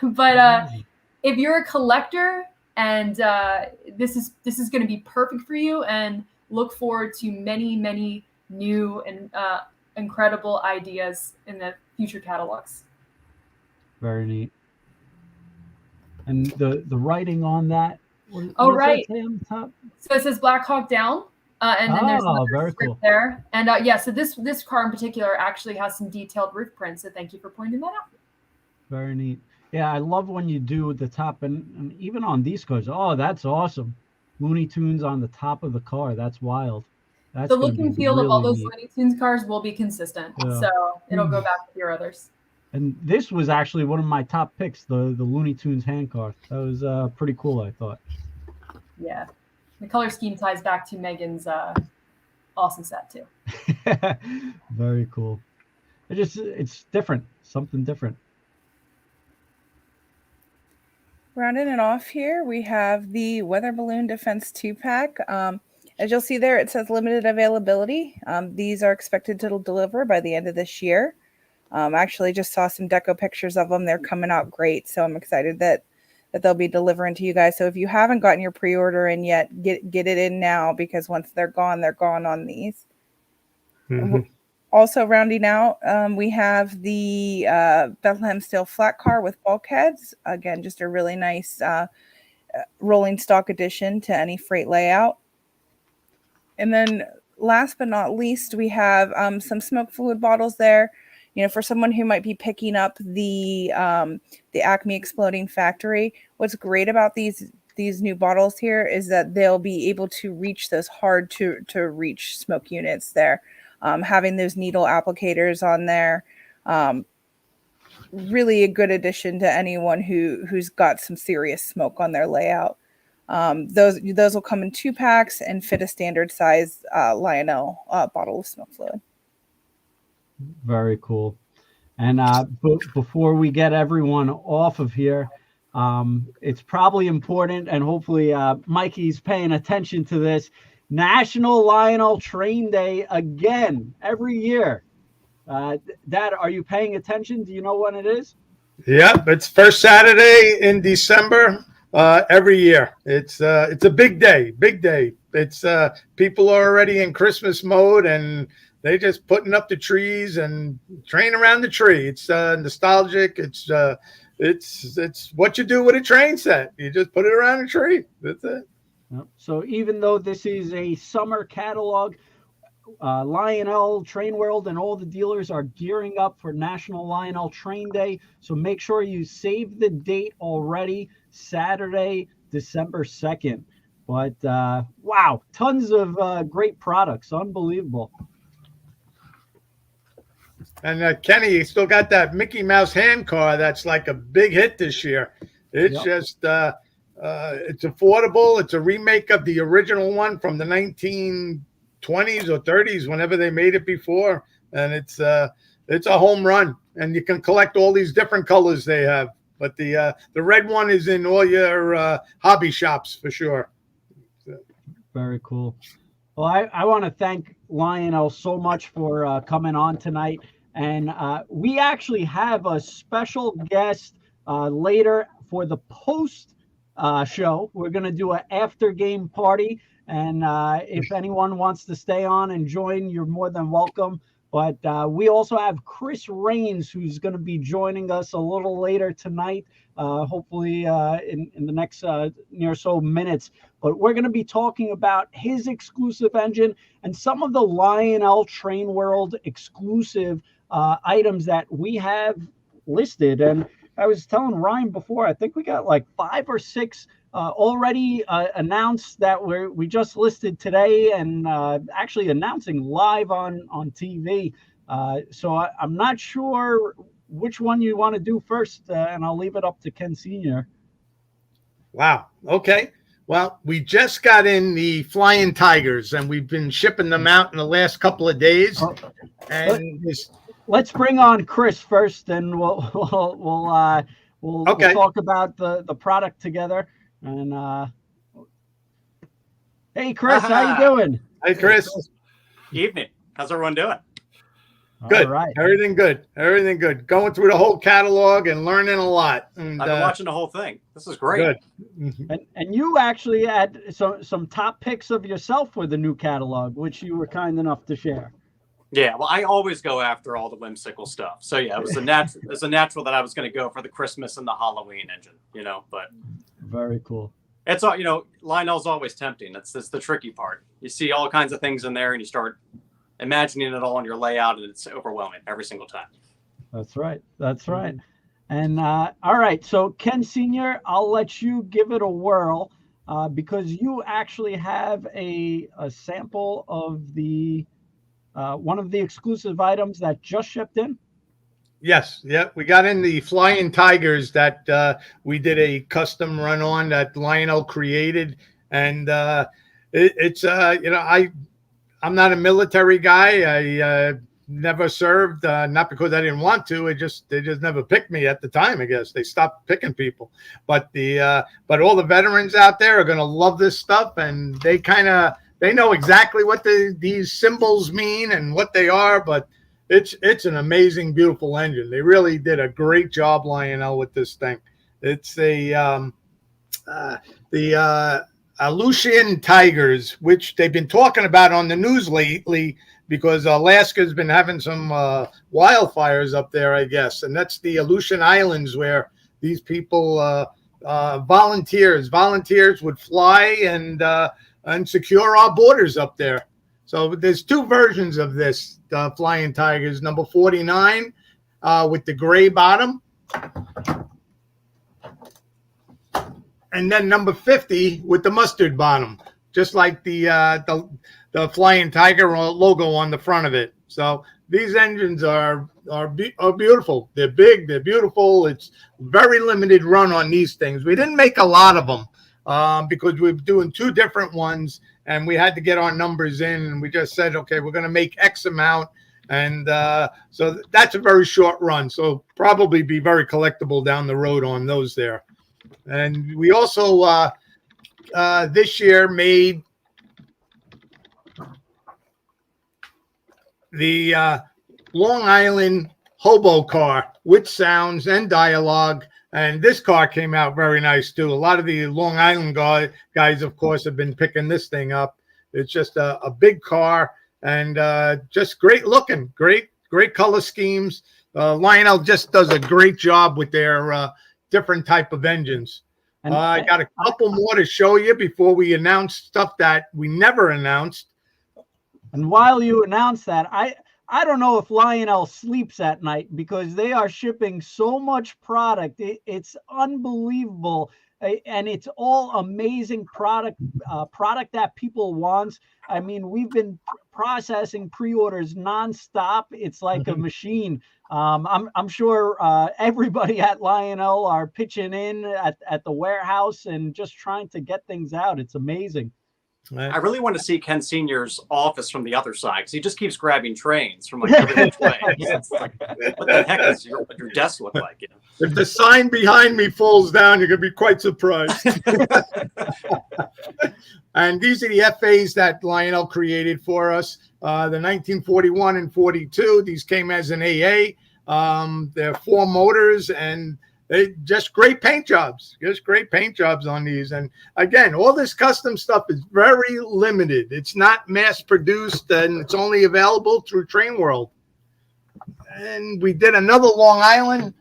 S3: But if you're a collector, and this is going to be perfect for you, and look forward to many, many new and incredible ideas in the future catalogs.
S1: Very neat. And the writing on that.
S3: What right.
S1: Does that say on the top?
S3: So it says Black Hawk Down. And then there's another script there. And so this car in particular actually has some detailed roof prints. So thank you for pointing that out.
S1: Very neat. Yeah, I love when you do the top and even on these cars. Oh, that's awesome. Looney Tunes on the top of the car. That's wild. That's
S3: the look and feel of all those
S1: neat.
S3: Looney Tunes cars will be consistent. Yeah. So it'll go back with your others.
S1: And this was actually one of my top picks, the Looney Tunes hand car. That was pretty cool, I thought.
S3: Yeah. The color scheme ties back to Megan's awesome set too.
S1: Very cool. It's different, something different.
S4: Rounding it off here, we have the Weather Balloon Defense 2-pack. As you'll see there, it says limited availability. These are expected to deliver by the end of this year. Actually just saw some deco pictures of them. They're coming out great. So I'm excited that that they'll be delivering to you guys. So if you haven't gotten your pre-order in yet, get it in now, because once they're gone on these.
S5: Mhm.
S4: Also rounding out, we have the Bethlehem Steel flat car with bulkheads. Again, just a really nice rolling stock addition to any freight layout. And then last but not least, we have some smoke fluid bottles there. You know, for someone who might be picking up the Acme Exploding Factory, what's great about these new bottles here is that they'll be able to reach those hard to reach smoke units there. Having those needle applicators on there, really a good addition to anyone who's got some serious smoke on their layout. Those will come in 2 packs and fit a standard size Lionel bottle of smoke fluid.
S1: Very cool. And before we get everyone off of here, it's probably important, and hopefully Mikey's paying attention to this. National Lionel Train Day again every year. Dad, are you paying attention? Do you know when it is?
S5: Yep, it's first Saturday in December every year. It's a big day. It's people are already in Christmas mode, and they just putting up the trees and train around the tree. It's nostalgic. It's what you do with a train set. You just put it around a tree. That's it.
S1: So even though this is a summer catalog, Lionel, Train World, and all the dealers are gearing up for National Lionel Train Day. So make sure you save the date already, Saturday, December 2nd. But wow, tons of great products. Unbelievable.
S5: And Kenny, you still got that Mickey Mouse hand car that's like a big hit this year. It's just it's affordable. It's a remake of the original one from the 1920s or 30s, whenever they made it before, and it's a home run. And you can collect all these different colors they have, but the red one is in all your hobby shops for sure.
S1: Very cool. Well, I want to thank Lionel so much for coming on tonight. And we actually have a special guest later for the post show. We're going to do an after game party. And if anyone wants to stay on and join, you're more than welcome. But we also have Chris Rains, who's going to be joining us a little later tonight, hopefully in the next near so minutes. But we're going to be talking about his exclusive engine and some of the Lionel Train World exclusive items that we have listed. And I was telling Ryan before, I think we got like 5 or 6 already announced that we just listed today, and actually announcing live on TV. So I'm not sure which one you want to do first, and I'll leave it up to Ken Sr.
S5: Wow. Okay. Well, we just got in the Flying Tigers, and we've been shipping them out in the last couple of days. And
S1: let's bring on Chris first, and we'll talk about the product together. And hey, Chris, how you doing?
S5: Hey, Chris.
S6: Evening. How's everyone doing?
S5: Good.
S1: All right.
S5: Everything good. Everything good. Going through the whole catalog and learning a lot. And,
S6: I've been watching the whole thing. This is great.
S5: Good.
S1: And you actually had some top picks of yourself for the new catalog, which you were kind enough to share.
S6: Yeah, well, I always go after all the whimsical stuff. So yeah, it was a natural that I was going to go for the Christmas and the Halloween engine, but
S1: very cool.
S6: It's all, Lionel's always tempting. That's the tricky part. You see all kinds of things in there and you start imagining it all in your layout, and it's overwhelming every single time.
S1: That's right. That's right. And all right, so Ken Sr., I'll let you give it a whirl because you actually have a sample of the one of the exclusive items that just shipped in.
S5: Yes. Yeah. We got in the Flying Tigers that we did a custom run on that Lionel created. And it's I'm not a military guy. I never served, not because I didn't want to. They just never picked me at the time. I guess they stopped picking people. But all the veterans out there are going to love this stuff, and they know exactly what these symbols mean and what they are. But it's an amazing, beautiful engine. They really did a great job, Lionel, with this thing. It's the Aleutian tigers, which they've been talking about on the news lately because Alaska's been having some wildfires up there, I guess. And that's the Aleutian Islands where these people, volunteers would fly and secure our borders up there. So there's two versions of this, Flying Tigers. Number 49 with the gray bottom. And then number 50 with the mustard bottom, just like the Flying Tiger logo on the front of it. So these engines are beautiful. They're big. They're beautiful. It's very limited run on these things. We didn't make a lot of them because we were doing two different ones, and we had to get our numbers in. And we just said, okay, we're going to make X amount. And so that's a very short run. So probably be very collectible down the road on those there. And we also this year made the Long Island hobo car with sounds and dialogue. And this car came out very nice, too. A lot of the Long Island guys, of course, have been picking this thing up. It's just a big car and just great looking, great color schemes. Lionel just does a great job with their different type of engines. And I got a couple more to show you before we announce stuff that we never announced.
S1: And while you announce that, I don't know if Lionel sleeps at night because they are shipping so much product. It's unbelievable. And it's all amazing product that people want. I mean, we've been processing pre-orders nonstop. It's like a machine. I'm sure everybody at Lionel are pitching in at the warehouse and just trying to get things out. It's amazing.
S6: I really want to see Ken Sr.'s office from the other side because he just keeps grabbing trains from like every which way. It's like, what the heck does your desk look like? You know?
S5: If the sign behind me falls down, you're going to be quite surprised. And these are the FAs that Lionel created for us. The 1941 and 42. These came as an AA. They're 4 motors and they just great paint jobs, on these. And again, all this custom stuff is very limited. It's not mass produced and it's only available through Train World. And we did another Long Island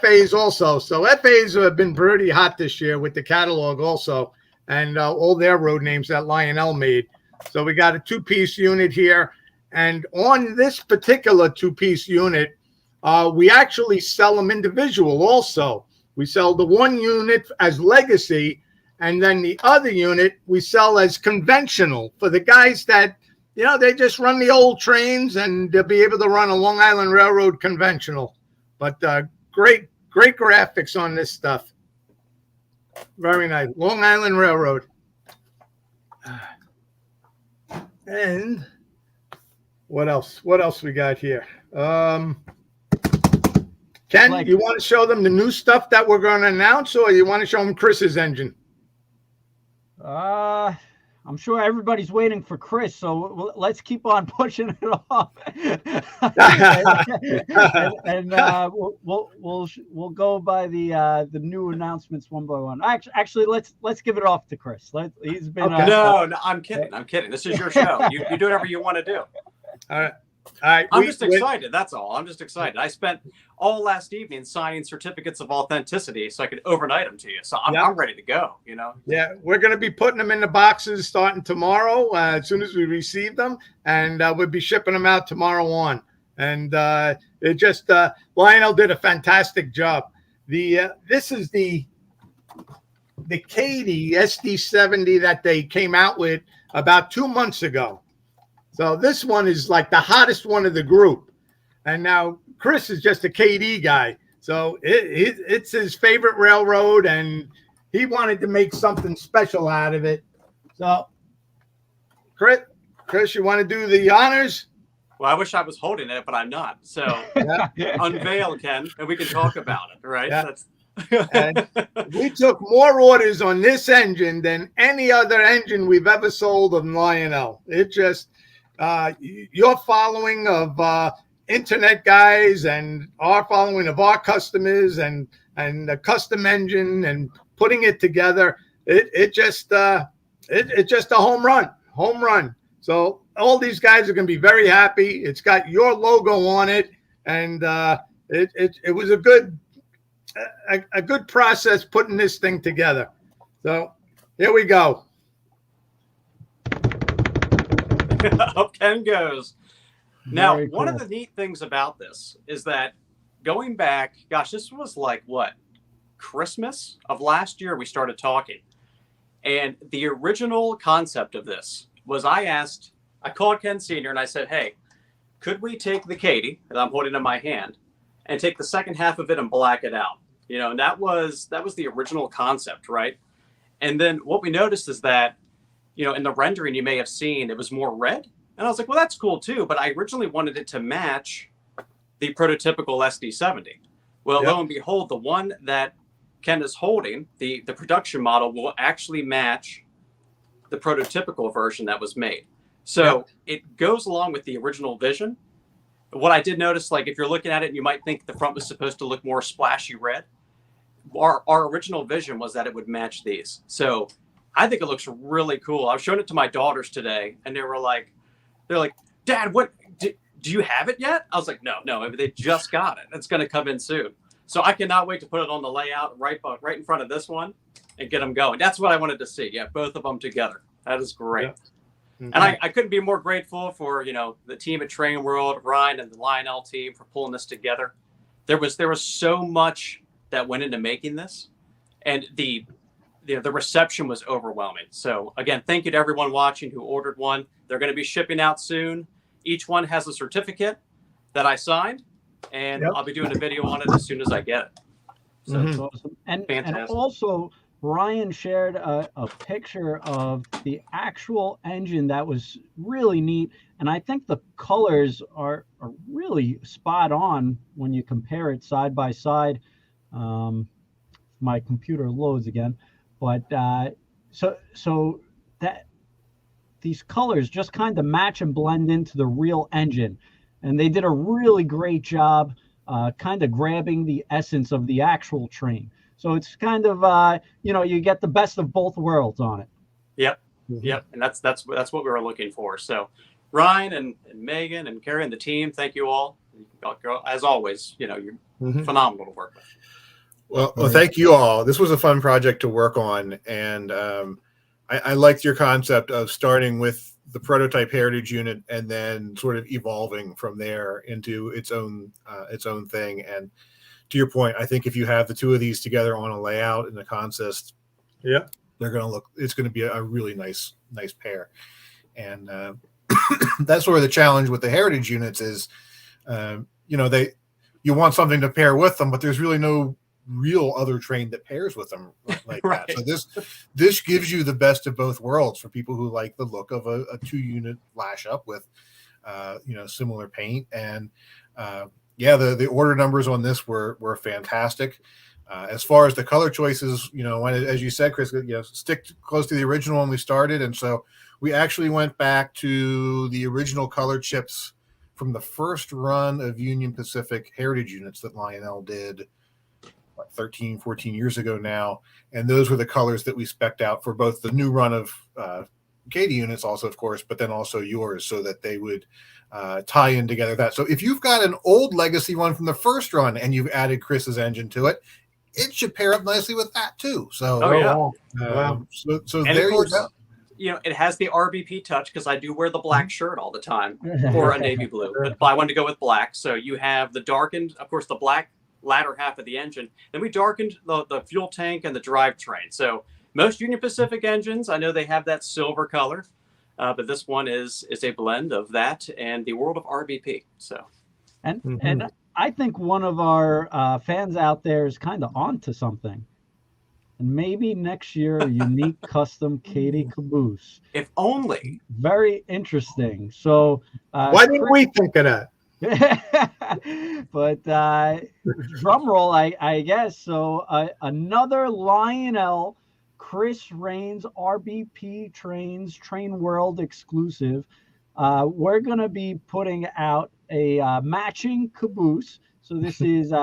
S5: FAs also. So FAs have been pretty hot this year with the catalog also, and all their road names that Lionel made. So we got a 2-piece unit here. And on this particular 2-piece unit, we actually sell them individual also. We sell the one unit as legacy, and then the other unit we sell as conventional for the guys that, you know, they just run the old trains and they'll be able to run a Long Island Railroad conventional. But great graphics on this stuff. Very nice. Long Island Railroad. And what else we got here? Ken, you want to show them the new stuff that we're going to announce, or you want to show them Chris's engine?
S1: I'm sure everybody's waiting for Chris, so let's keep on pushing it off. and we'll go by the new announcements one by one. Actually, let's give it off to Chris. He's been
S6: no, I'm kidding. This is your show. You do whatever you want to do.
S5: All right.
S6: I'm just excited. That's all. I'm just excited. I spent all last evening signing certificates of authenticity so I could overnight them to you. So I'm ready to go, you know? Yeah,
S5: we're going to be putting them in the boxes starting tomorrow as soon as we receive them. And we'll be shipping them out tomorrow on. And it just, Lionel did a fantastic job. This is the Katie SD70 that they came out with about 2 months ago. So this one is like the hottest one of the group. And now Chris is just a KD guy. So it's his favorite railroad, and he wanted to make something special out of it. So, Chris, you want to do the honors?
S6: Well, I wish I was holding it, but I'm not. So unveil, Ken, and we can talk about it, right?
S5: Yeah. And we took more orders on this engine than any other engine we've ever sold of Lionel. It just... your following of internet guys and our following of our customers and the custom engine and putting it together. It's just a home run. So all these guys are going to be very happy. It's got your logo on it, and it was a good process putting this thing together. So here we go.
S6: Up Ken goes. Now,
S1: Very
S6: one of
S1: cool.
S6: the neat things about this is that going back, gosh, this was like what, Christmas of last year we started talking. And the original concept of this was I called Ken Sr. and I said, hey, could we take the Katie that I'm holding in my hand and take the second half of it and black it out? You know, and that was the original concept, right? And then what we noticed is that, you know, in the rendering you may have seen it was more red. And I was like, well, that's cool too. But I originally wanted it to match the prototypical SD70. Well,
S5: Yep.
S6: lo and behold, the one that Ken is holding, the production model, will actually match the prototypical version that was made. So it goes along with the original vision. What I did notice, like if you're looking at it, you might think the front was supposed to look more splashy red. Our original vision was that it would match these. So I think it looks really cool. I was showing it to my daughters today, and they're like, Dad, what do you have it yet? I was like, no, they just got it. It's going to come in soon. So I cannot wait to put it on the layout right in front of this one and get them going. That's what I wanted to see. Yeah, both of them together. That is great.
S5: Yeah. Mm-hmm.
S6: And I couldn't be more grateful for, you know, the team at Train World, Ryan and the Lionel team for pulling this together. There was so much that went into making this, and the reception was overwhelming. So again, thank you to everyone watching who ordered one. They're going to be shipping out soon. Each one has a certificate that I signed, and I'll be doing a video on it as soon as I get it. So
S1: That's awesome. And
S6: fantastic.
S1: also, Ryan shared a picture of the actual engine that was really neat. And I think the colors are really spot on when you compare it side by side. My computer loads again. But so that these colors just kind of match and blend into the real engine. And they did a really great job kind of grabbing the essence of the actual train. So it's kind of, you get the best of both worlds on it.
S6: Yep. And that's what we were looking for. So Ryan and Megan and Carrie and the team, thank you all. As always, you're phenomenal to work with.
S2: Well, thank you all. This was a fun project to work on. And I liked your concept of starting with the prototype heritage unit and then sort of evolving from there into its own thing. And to your point, I think if you have the two of these together on a layout in the consist, it's going to be a really nice pair. And that's sort of the challenge with the heritage units is, you want something to pair with them, but there's really no real other train that pairs with them like
S6: Right.
S2: that. So this gives you the best of both worlds for people who like the look of a 2-unit lash up with similar paint. And the order numbers on this were fantastic. As far as the color choices, as you said, Chris, stick close to the original when we started. And so we actually went back to the original color chips from the first run of Union Pacific heritage units that Lionel did 13, 14 years ago now. And those were the colors that we spec'd out for both the new run of Katie units also, of course, but then also yours so that they would tie in together that. So if you've got an old legacy one from the first run and you've added Chris's engine to it, it should pair up nicely with that too. So, so
S6: And
S2: there
S6: of course,
S2: you go.
S6: It has the RBP touch because I do wear the black shirt all the time or a navy blue, but I wanted to go with black. So you have the darkened, of course, the black latter half of the engine. Then we darkened the fuel tank and the drivetrain. So most Union Pacific engines, I know they have that silver color, but this one is a blend of that and the world of RBP. So,
S1: and I think one of our fans out there is kind of onto something. And maybe next year, a unique custom Katie caboose.
S6: If only.
S1: Very interesting. So
S5: why didn't we think of that?
S1: But drum roll, I guess. So another Lionel Chris Rains RBP Train World exclusive. We're going to be putting out a matching caboose. So this is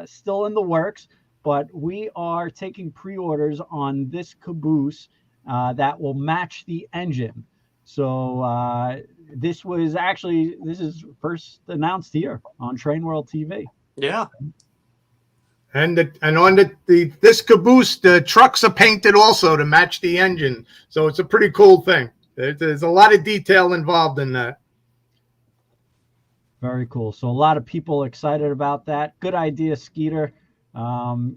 S1: still in the works, but we are taking pre-orders on this caboose that will match the engine. So this is first announced here on Train World TV.
S6: Yeah.
S5: And on this caboose, the trucks are painted also to match the engine. So it's a pretty cool thing. There's a lot of detail involved in that.
S1: Very cool. So a lot of people excited about that. Good idea, Skeeter.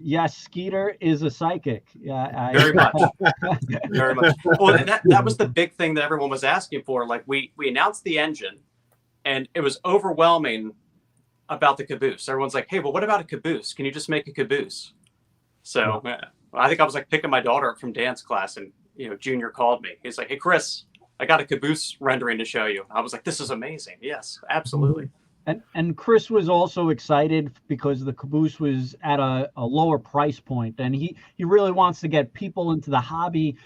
S1: Yes, Skeeter is a psychic. Yeah,
S6: very much. Very much. Well, that was the big thing that everyone was asking for. Like we announced the engine, and it was overwhelming about the caboose. Everyone's like, "Hey, well, what about a caboose? Can you just make a caboose?" So I think I was like picking my daughter up from dance class, and Junior called me. He's like, "Hey, Chris, I got a caboose rendering to show you." I was like, "This is amazing." Yes, absolutely.
S1: And Chris was also excited because the caboose was at a lower price point, and he really wants to get people into the hobby.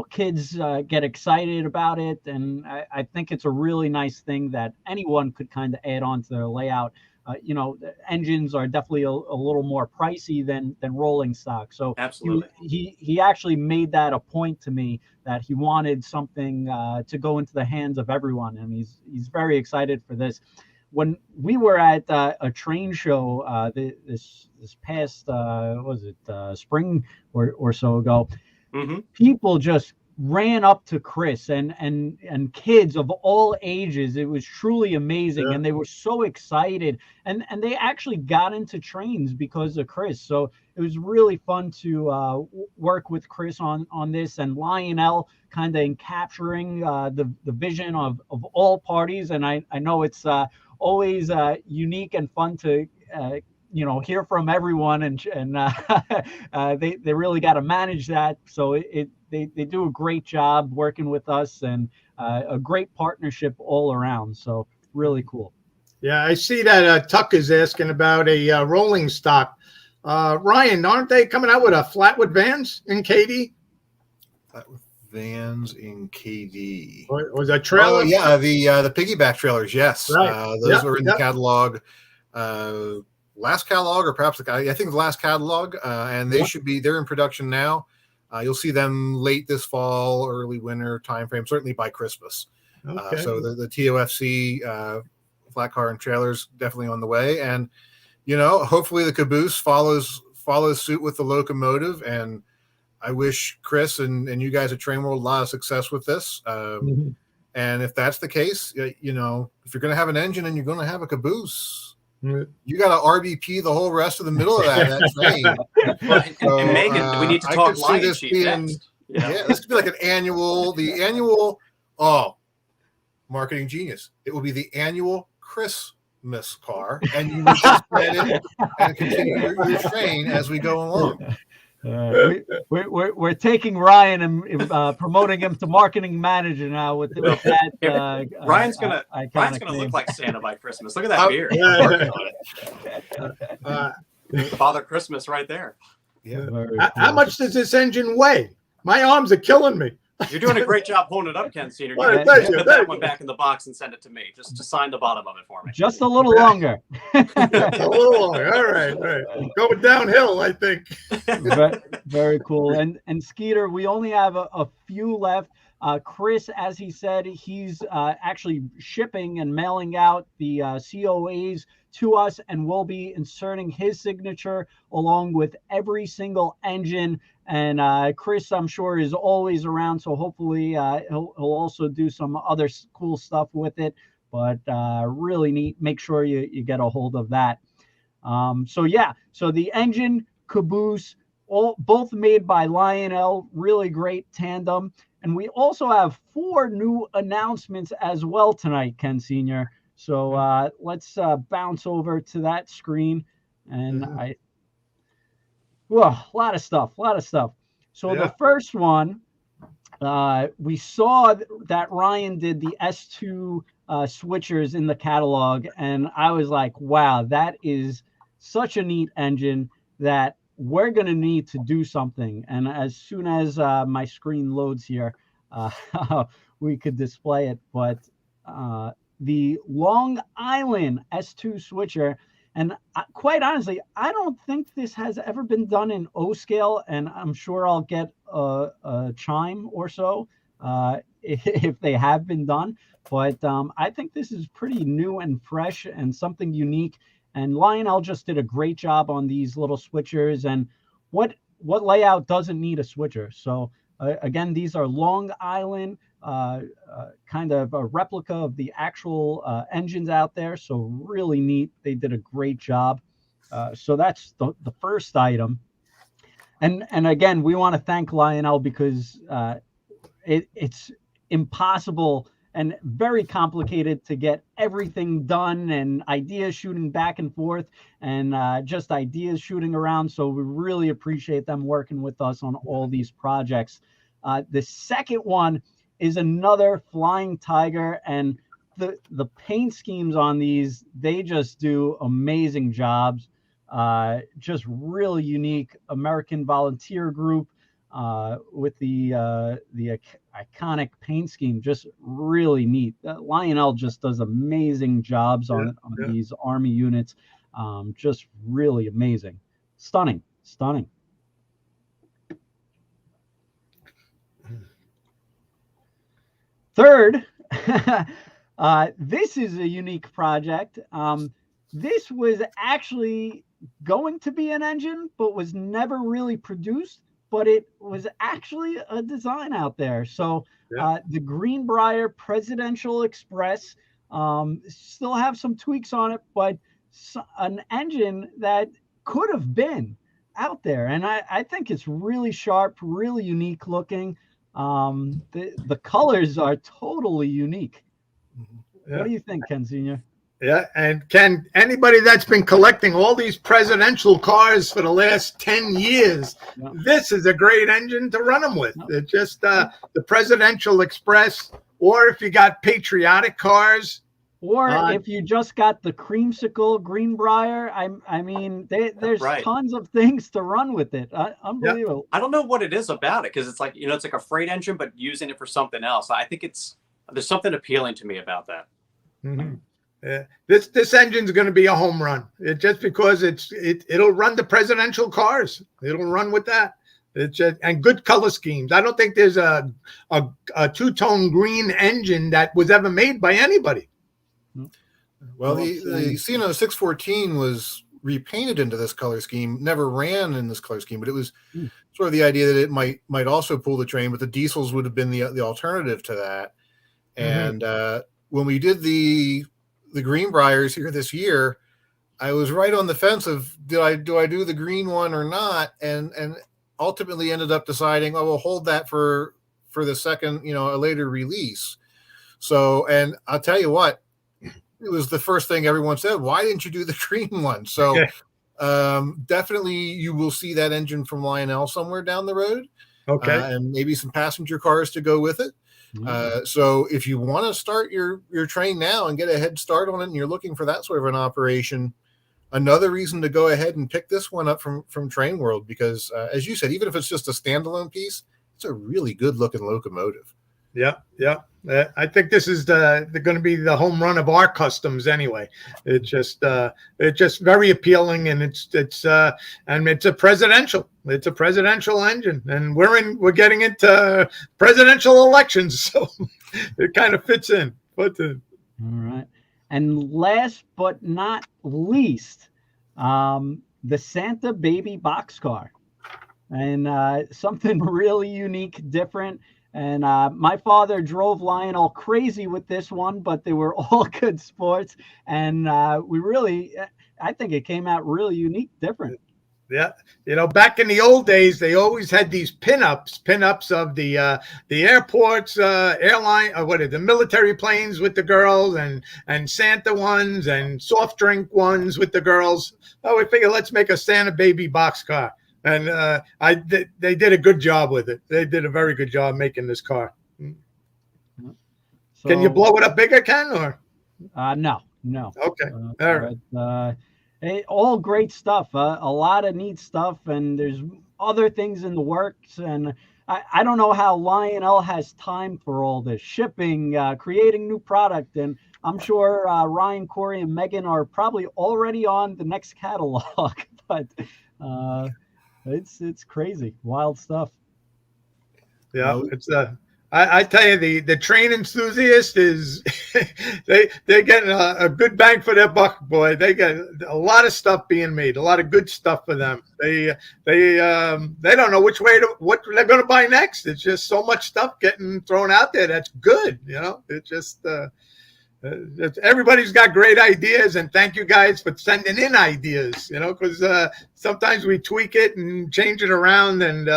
S1: Kids get excited about it, and I think it's a really nice thing that anyone could kind of add on to their layout. The engines are definitely a little more pricey than rolling stock. So
S6: absolutely,
S1: he actually made that a point to me that he wanted something to go into the hands of everyone, and he's very excited for this. When we were at a train show this past spring or so ago, people just ran up to Chris and kids of all ages. It was truly amazing, and they were so excited, and they actually got into trains because of Chris. So it was really fun to work with Chris on this, and Lionel kind of in capturing the vision of all parties. And I know it's always unique and fun to hear from everyone, and they really got to manage that. So they do a great job working with us, and a great partnership all around. So really cool.
S5: Yeah, I see that Tuck is asking about a rolling stock. Ryan, aren't they coming out with a Flatwood vans in KD?
S2: Flatwood vans in KD.
S5: Or was that trailer?
S2: Oh yeah, the piggyback trailers. Yes,
S5: right.
S2: Those were in the catalog. Last catalog, or perhaps I think the last catalog, and they're in production now. You'll see them late this fall, early winter timeframe, certainly by Christmas. Okay. So the TOFC flat car and trailers definitely on the way, and hopefully the caboose follows suit with the locomotive. And I wish Chris and you guys at Train World a lot of success with this. And if that's the case, if you're going to have an engine and you're going to have a caboose, you got to RBP the whole rest of the middle of that train.
S6: And Megan, we need to talk line sheet next.
S2: Yeah, this could be like the annual marketing genius. It will be the annual Christmas car, and you will just get it and continue your train as we go along.
S1: We're taking Ryan and promoting him to marketing manager now with that.
S6: Ryan's gonna look like Santa by Christmas. Look at that beard. Father Christmas right there.
S2: Yeah.
S5: How much does this engine weigh? My arms are killing me.
S6: You're doing a great job holding it up, Ken Senior.
S5: Well,
S6: put that one back in the box and send it to me. Just to sign the bottom of it for me.
S1: Just a little longer.
S5: A little longer. All right. Going downhill, I think.
S1: Very cool. And Skeeter, we only have a few left. Chris, as he said, he's actually shipping and mailing out the COAs to us, and we'll be inserting his signature along with every single engine. And Chris, I'm sure, is always around, so hopefully he'll also do some other cool stuff with it. But really neat. Make sure you get a hold of that. So the engine, caboose, both made by Lionel. Really great tandem. And we also have 4 new announcements as well tonight, Ken Senior. So let's bounce over to that screen. And a lot of stuff. So the first one, we saw that Ryan did the S2 switchers in the catalog, and I was like, wow, that is such a neat engine that we're going to need to do something. And as soon as my screen loads here, we could display it. But the Long Island S2 switcher. And quite honestly, I don't think this has ever been done in O scale, and I'm sure I'll get a chime or so if they have been done. But I think this is pretty new and fresh and something unique. And Lionel just did a great job on these little switchers. And what layout doesn't need a switcher? So again, these are Long Island, kind of a replica of the actual engines out there. So really neat. They did a great job. So that's the first item. And again, we want to thank Lionel because it's impossible and very complicated to get everything done, and ideas shooting back and forth, and just ideas shooting around. So we really appreciate them working with us on all these projects. The second one is another Flying Tiger, and the paint schemes on these, they just do amazing jobs. Just really unique American volunteer group with the iconic paint scheme, just really neat. Lionel just does amazing jobs on these Army units. Just really amazing. Stunning. Third, this is a unique project. This was actually going to be an engine, but was never really produced, but it was actually a design out there. So the Greenbrier Presidential Express, still have some tweaks on it, but an engine that could have been out there. And I think it's really sharp, really unique looking. The colors are totally unique. What do you think, Ken Sr.?
S5: Yeah, and Ken, anybody that's been collecting all these presidential cars for the last 10 years, this is a great engine to run them with. It's just the Presidential Express, or if you got patriotic cars.
S1: Or if you just got the creamsicle Greenbrier, I mean, there's tons of things to run with it. Unbelievable.
S6: I don't know what it is about it, because it's like, it's like a freight engine, but using it for something else. I think there's something appealing to me about that.
S5: Mm-hmm. This engine's going to be a home run. Just because it'll run the presidential cars. It'll run with that. And good color schemes. I don't think there's a two-tone green engine that was ever made by anybody.
S2: Well, the Cino 614 was repainted into this color scheme, never ran in this color scheme, but it was sort of the idea that it might also pull the train, but the diesels would have been the alternative to that. And when we did the Greenbriers here this year, I was right on the fence of do I do the green one or not, and ultimately ended up deciding, we'll hold that for the second, a later release. So, and I'll tell you what, it was the first thing everyone said, why didn't you do the green one? So definitely you will see that engine from Lionel somewhere down the road. And maybe some passenger cars to go with it. So if you want to start your train now and get a head start on it, and you're looking for that sort of an operation, another reason to go ahead and pick this one up from Train World, because as you said, even if it's just a standalone piece, it's a really good looking locomotive.
S5: Yeah. I think this is going to be the home run of our customs anyway. It's just very appealing, and it's a presidential. It's a presidential engine, and we're getting into presidential elections, so it kind of fits in. All
S1: right. And last but not least, the Santa Baby boxcar, and something really unique, different. And my father drove Lionel crazy with this one, but they were all good sports. And I think it came out really unique, different.
S5: Yeah. Back in the old days, they always had these pinups of the airports, airline, the military planes with the girls, and Santa ones and soft drink ones with the girls. Oh, we figured let's make a Santa Baby boxcar. And they did a good job with it. They did a very good job making this car. So, can you blow it up bigger, Ken? Or
S1: no.
S5: Okay. All right.
S1: All great stuff. A lot of neat stuff, and there's other things in the works. And I don't know how Lionel has time for all this shipping, creating new product, and I'm sure Ryan, Corey, and Megan are probably already on the next catalog, but it's crazy, wild stuff.
S5: Yeah, it's I tell you, the train enthusiast is they're getting a good bang for their buck, boy. They get a lot of stuff being made, a lot of good stuff for them. They don't know what they're going to buy next. It's just so much stuff getting thrown out there that's good. It's just everybody's got great ideas, and thank you guys for sending in ideas. Because sometimes we tweak it and change it around, and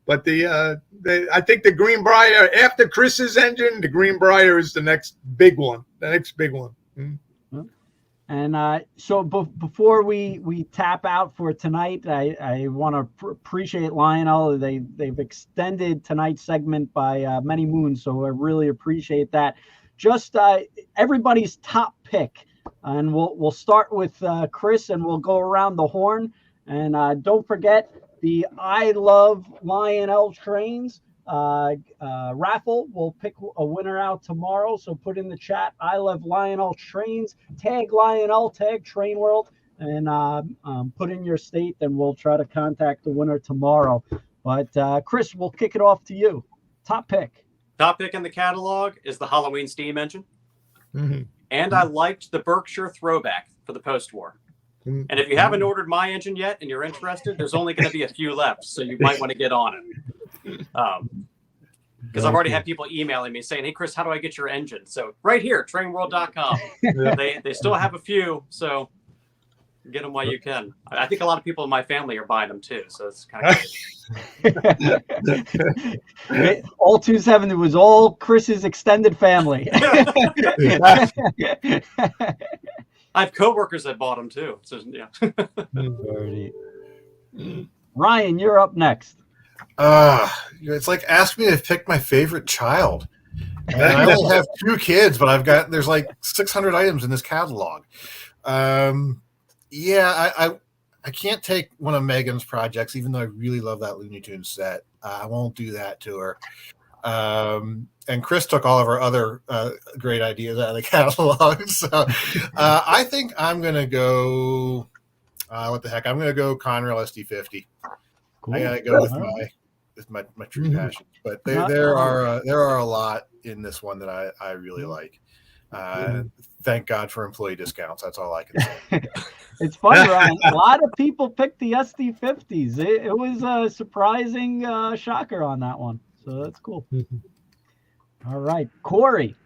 S5: but I think the Greenbrier, after Chris's engine, the Greenbrier is the next big one. Mm-hmm.
S1: And so before we tap out for tonight, I want to appreciate Lionel. They've extended tonight's segment by many moons, so I really appreciate that. Just everybody's top pick, and we'll start with Chris, and we'll go around the horn. And don't forget the I Love Lionel Trains raffle. We'll pick a winner out tomorrow, so put in the chat I Love Lionel Trains, tag Lionel, tag Train World, and put in your state, and we'll try to contact the winner tomorrow. But Chris, we'll kick it off to you. Top pick.
S6: Top pick in the catalog is the Halloween steam engine.
S5: Mm-hmm.
S6: And I liked the Berkshire throwback for the post-war.
S5: Mm-hmm.
S6: And if you haven't ordered my engine yet and you're interested, there's only going to be a few left, so you might want to get on it. Because I've already had people emailing me saying, hey, Chris, how do I get your engine? So right here, trainworld.com. They still have a few, so get them while you can. I think a lot of people in my family are buying them too, so it's kind of crazy.
S1: All 270 was all Chris's extended family.
S6: I have coworkers that bought them too. So yeah.
S1: Ryan, you're up next.
S2: It's like ask me to pick my favorite child. And I only have 2 kids, but there's like 600 items in this catalog. Yeah, I can't take one of Megan's projects, even though I really love that Looney Tunes set. I won't do that to her. And Chris took all of our other great ideas out of the catalog. So I think I'm going to go, what the heck? I'm going to go Conrail SD50. Cool. I got to go with my true passion. But there are a lot in this one that I really like. Thank God for employee discounts. That's all I can say.
S1: It's fun, Ryan. A lot of people picked the SD50s. It was a surprising shocker on that one. So that's cool. All right, Corey.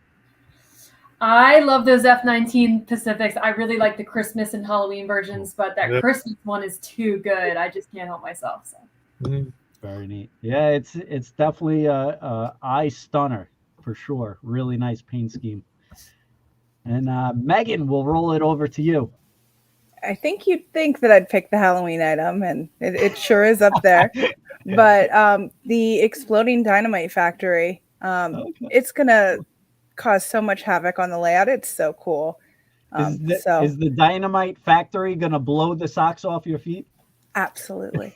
S3: I love those F-19 Pacifics. I really like the Christmas and Halloween versions, but that Christmas one is too good. I just can't help myself. So.
S1: Very neat. Yeah, it's definitely a eye stunner for sure. Really nice paint scheme. And Megan, we'll roll it over to you.
S4: I think you'd think that I'd pick the Halloween item, and it sure is up there. But the Exploding Dynamite Factory, it's going to cause so much havoc on the layout. It's so cool.
S1: Is the Dynamite Factory going to blow the socks off your feet?
S4: Absolutely.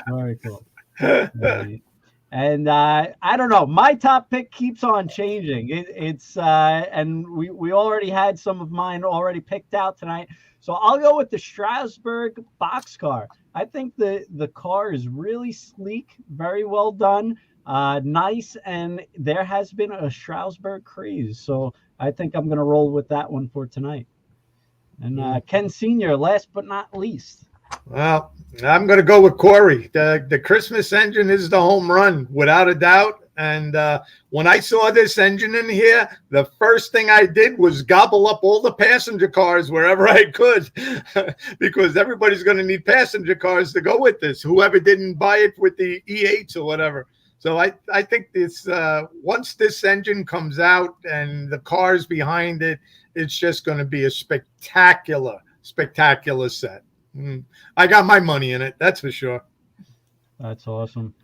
S1: Very cool. Very And I don't know. My top pick keeps on changing. And we already had some of mine already picked out tonight. So I'll go with the Strasbourg boxcar. I think the car is really sleek, very well done, nice, and there has been a Strasbourg craze. So I think I'm going to roll with that one for tonight. And Ken Sr., last but not least.
S5: Well, I'm going to go with Corey. The Christmas engine is the home run, without a doubt. And when I saw this engine in here, the first thing I did was gobble up all the passenger cars wherever I could, because everybody's going to need passenger cars to go with this, whoever didn't buy it with the E8s or whatever. So I think this once this engine comes out and the cars behind it, it's just going to be a spectacular set. I got my money in it, that's for sure.
S1: That's awesome.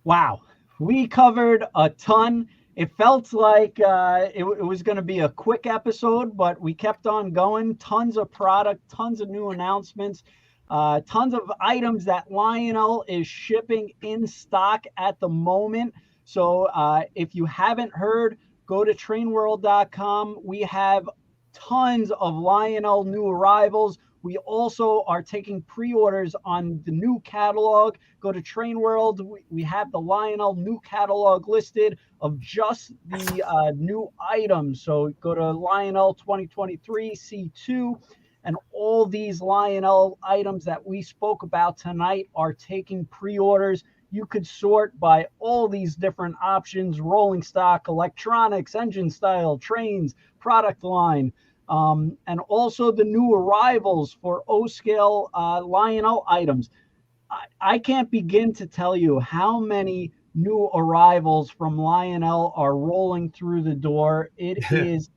S1: Wow. We covered a ton. It felt like it was going to be a quick episode, but we kept on going. Tons of product, tons of new announcements, tons of items that Lionel is shipping in stock at the moment. So if you haven't heard, go to trainworld.com. We have tons of Lionel new arrivals. We also are taking pre-orders on the new catalog. Go to Train World. We have the Lionel new catalog listed of just the new items. So go to Lionel 2023 C2, and all these Lionel items that we spoke about tonight are taking pre-orders. You could sort by all these different options: rolling stock, electronics, engine style, trains, product line. And also the new arrivals for O-scale Lionel items. I can't begin to tell you how many new arrivals from Lionel are rolling through the door. It is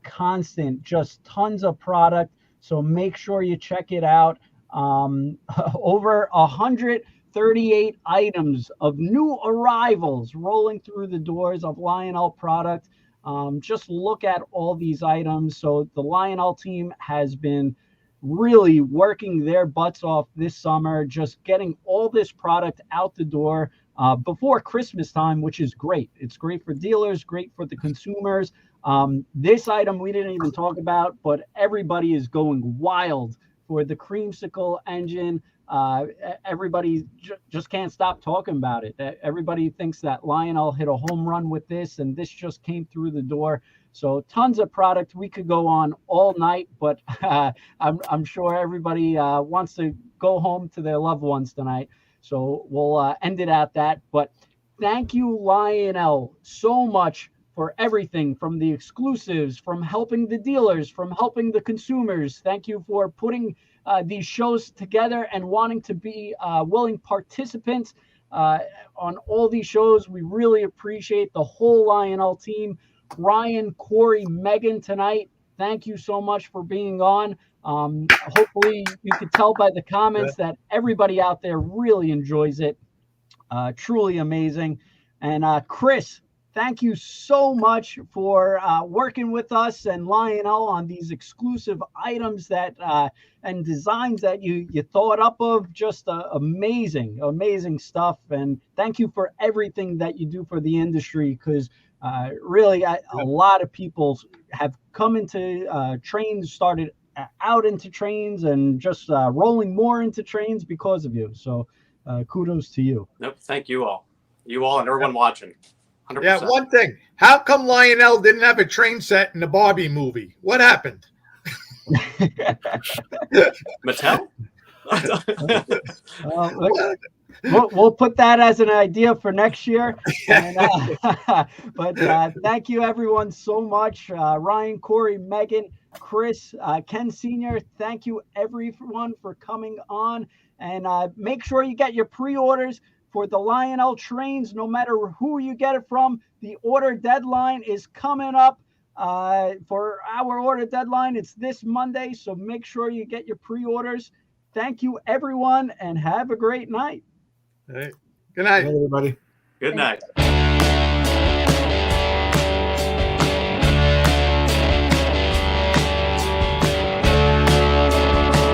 S1: constant, just tons of product. So make sure you check it out. Over 138 items of new arrivals rolling through the doors of Lionel product. Just look at all these items. So the Lionel team has been really working their butts off this summer, just getting all this product out the door before Christmas time, which is great. It's great for dealers, great for the consumers. This item we didn't even talk about, but everybody is going wild for the creamsicle engine. Everybody just can't stop talking about it. Everybody thinks that Lionel hit a home run with this, and this just came through the door. So tons of product. We could go on all night, but I'm sure everybody wants to go home to their loved ones tonight. So we'll end it at that. But thank you, Lionel, so much for everything, from the exclusives, from helping the dealers, from helping the consumers. Thank you for putting these shows together and wanting to be willing participants on all these shows. We really appreciate the whole Lionel team. Ryan, Corey, Megan tonight, thank you so much for being on. Hopefully you could tell by the comments that everybody out there really enjoys it. Truly amazing. And Chris, thank you so much for working with us and Lionel on these exclusive items that and designs that you thought up of. Just amazing stuff. And thank you for everything that you do for the industry, because really a lot of people have come into trains, started out into trains, and just rolling more into trains because of you. So kudos to you.
S6: Nope. Thank you all and everyone watching. 100%.
S5: Yeah, one thing. How come Lionel didn't have a train set in the Barbie movie? What happened?
S6: Mattel?
S1: We'll put that as an idea for next year. And, but thank you, everyone, so much. Ryan, Corey, Megan, Chris, Ken Sr., thank you, everyone, for coming on. And make sure you get your pre-orders for the Lionel trains, no matter who you get it from. The order deadline is coming up. For our order deadline, it's this Monday, so make sure you get your pre-orders. Thank you, everyone, and have a great night.
S5: All right. Good night,
S2: everybody.
S6: Good night.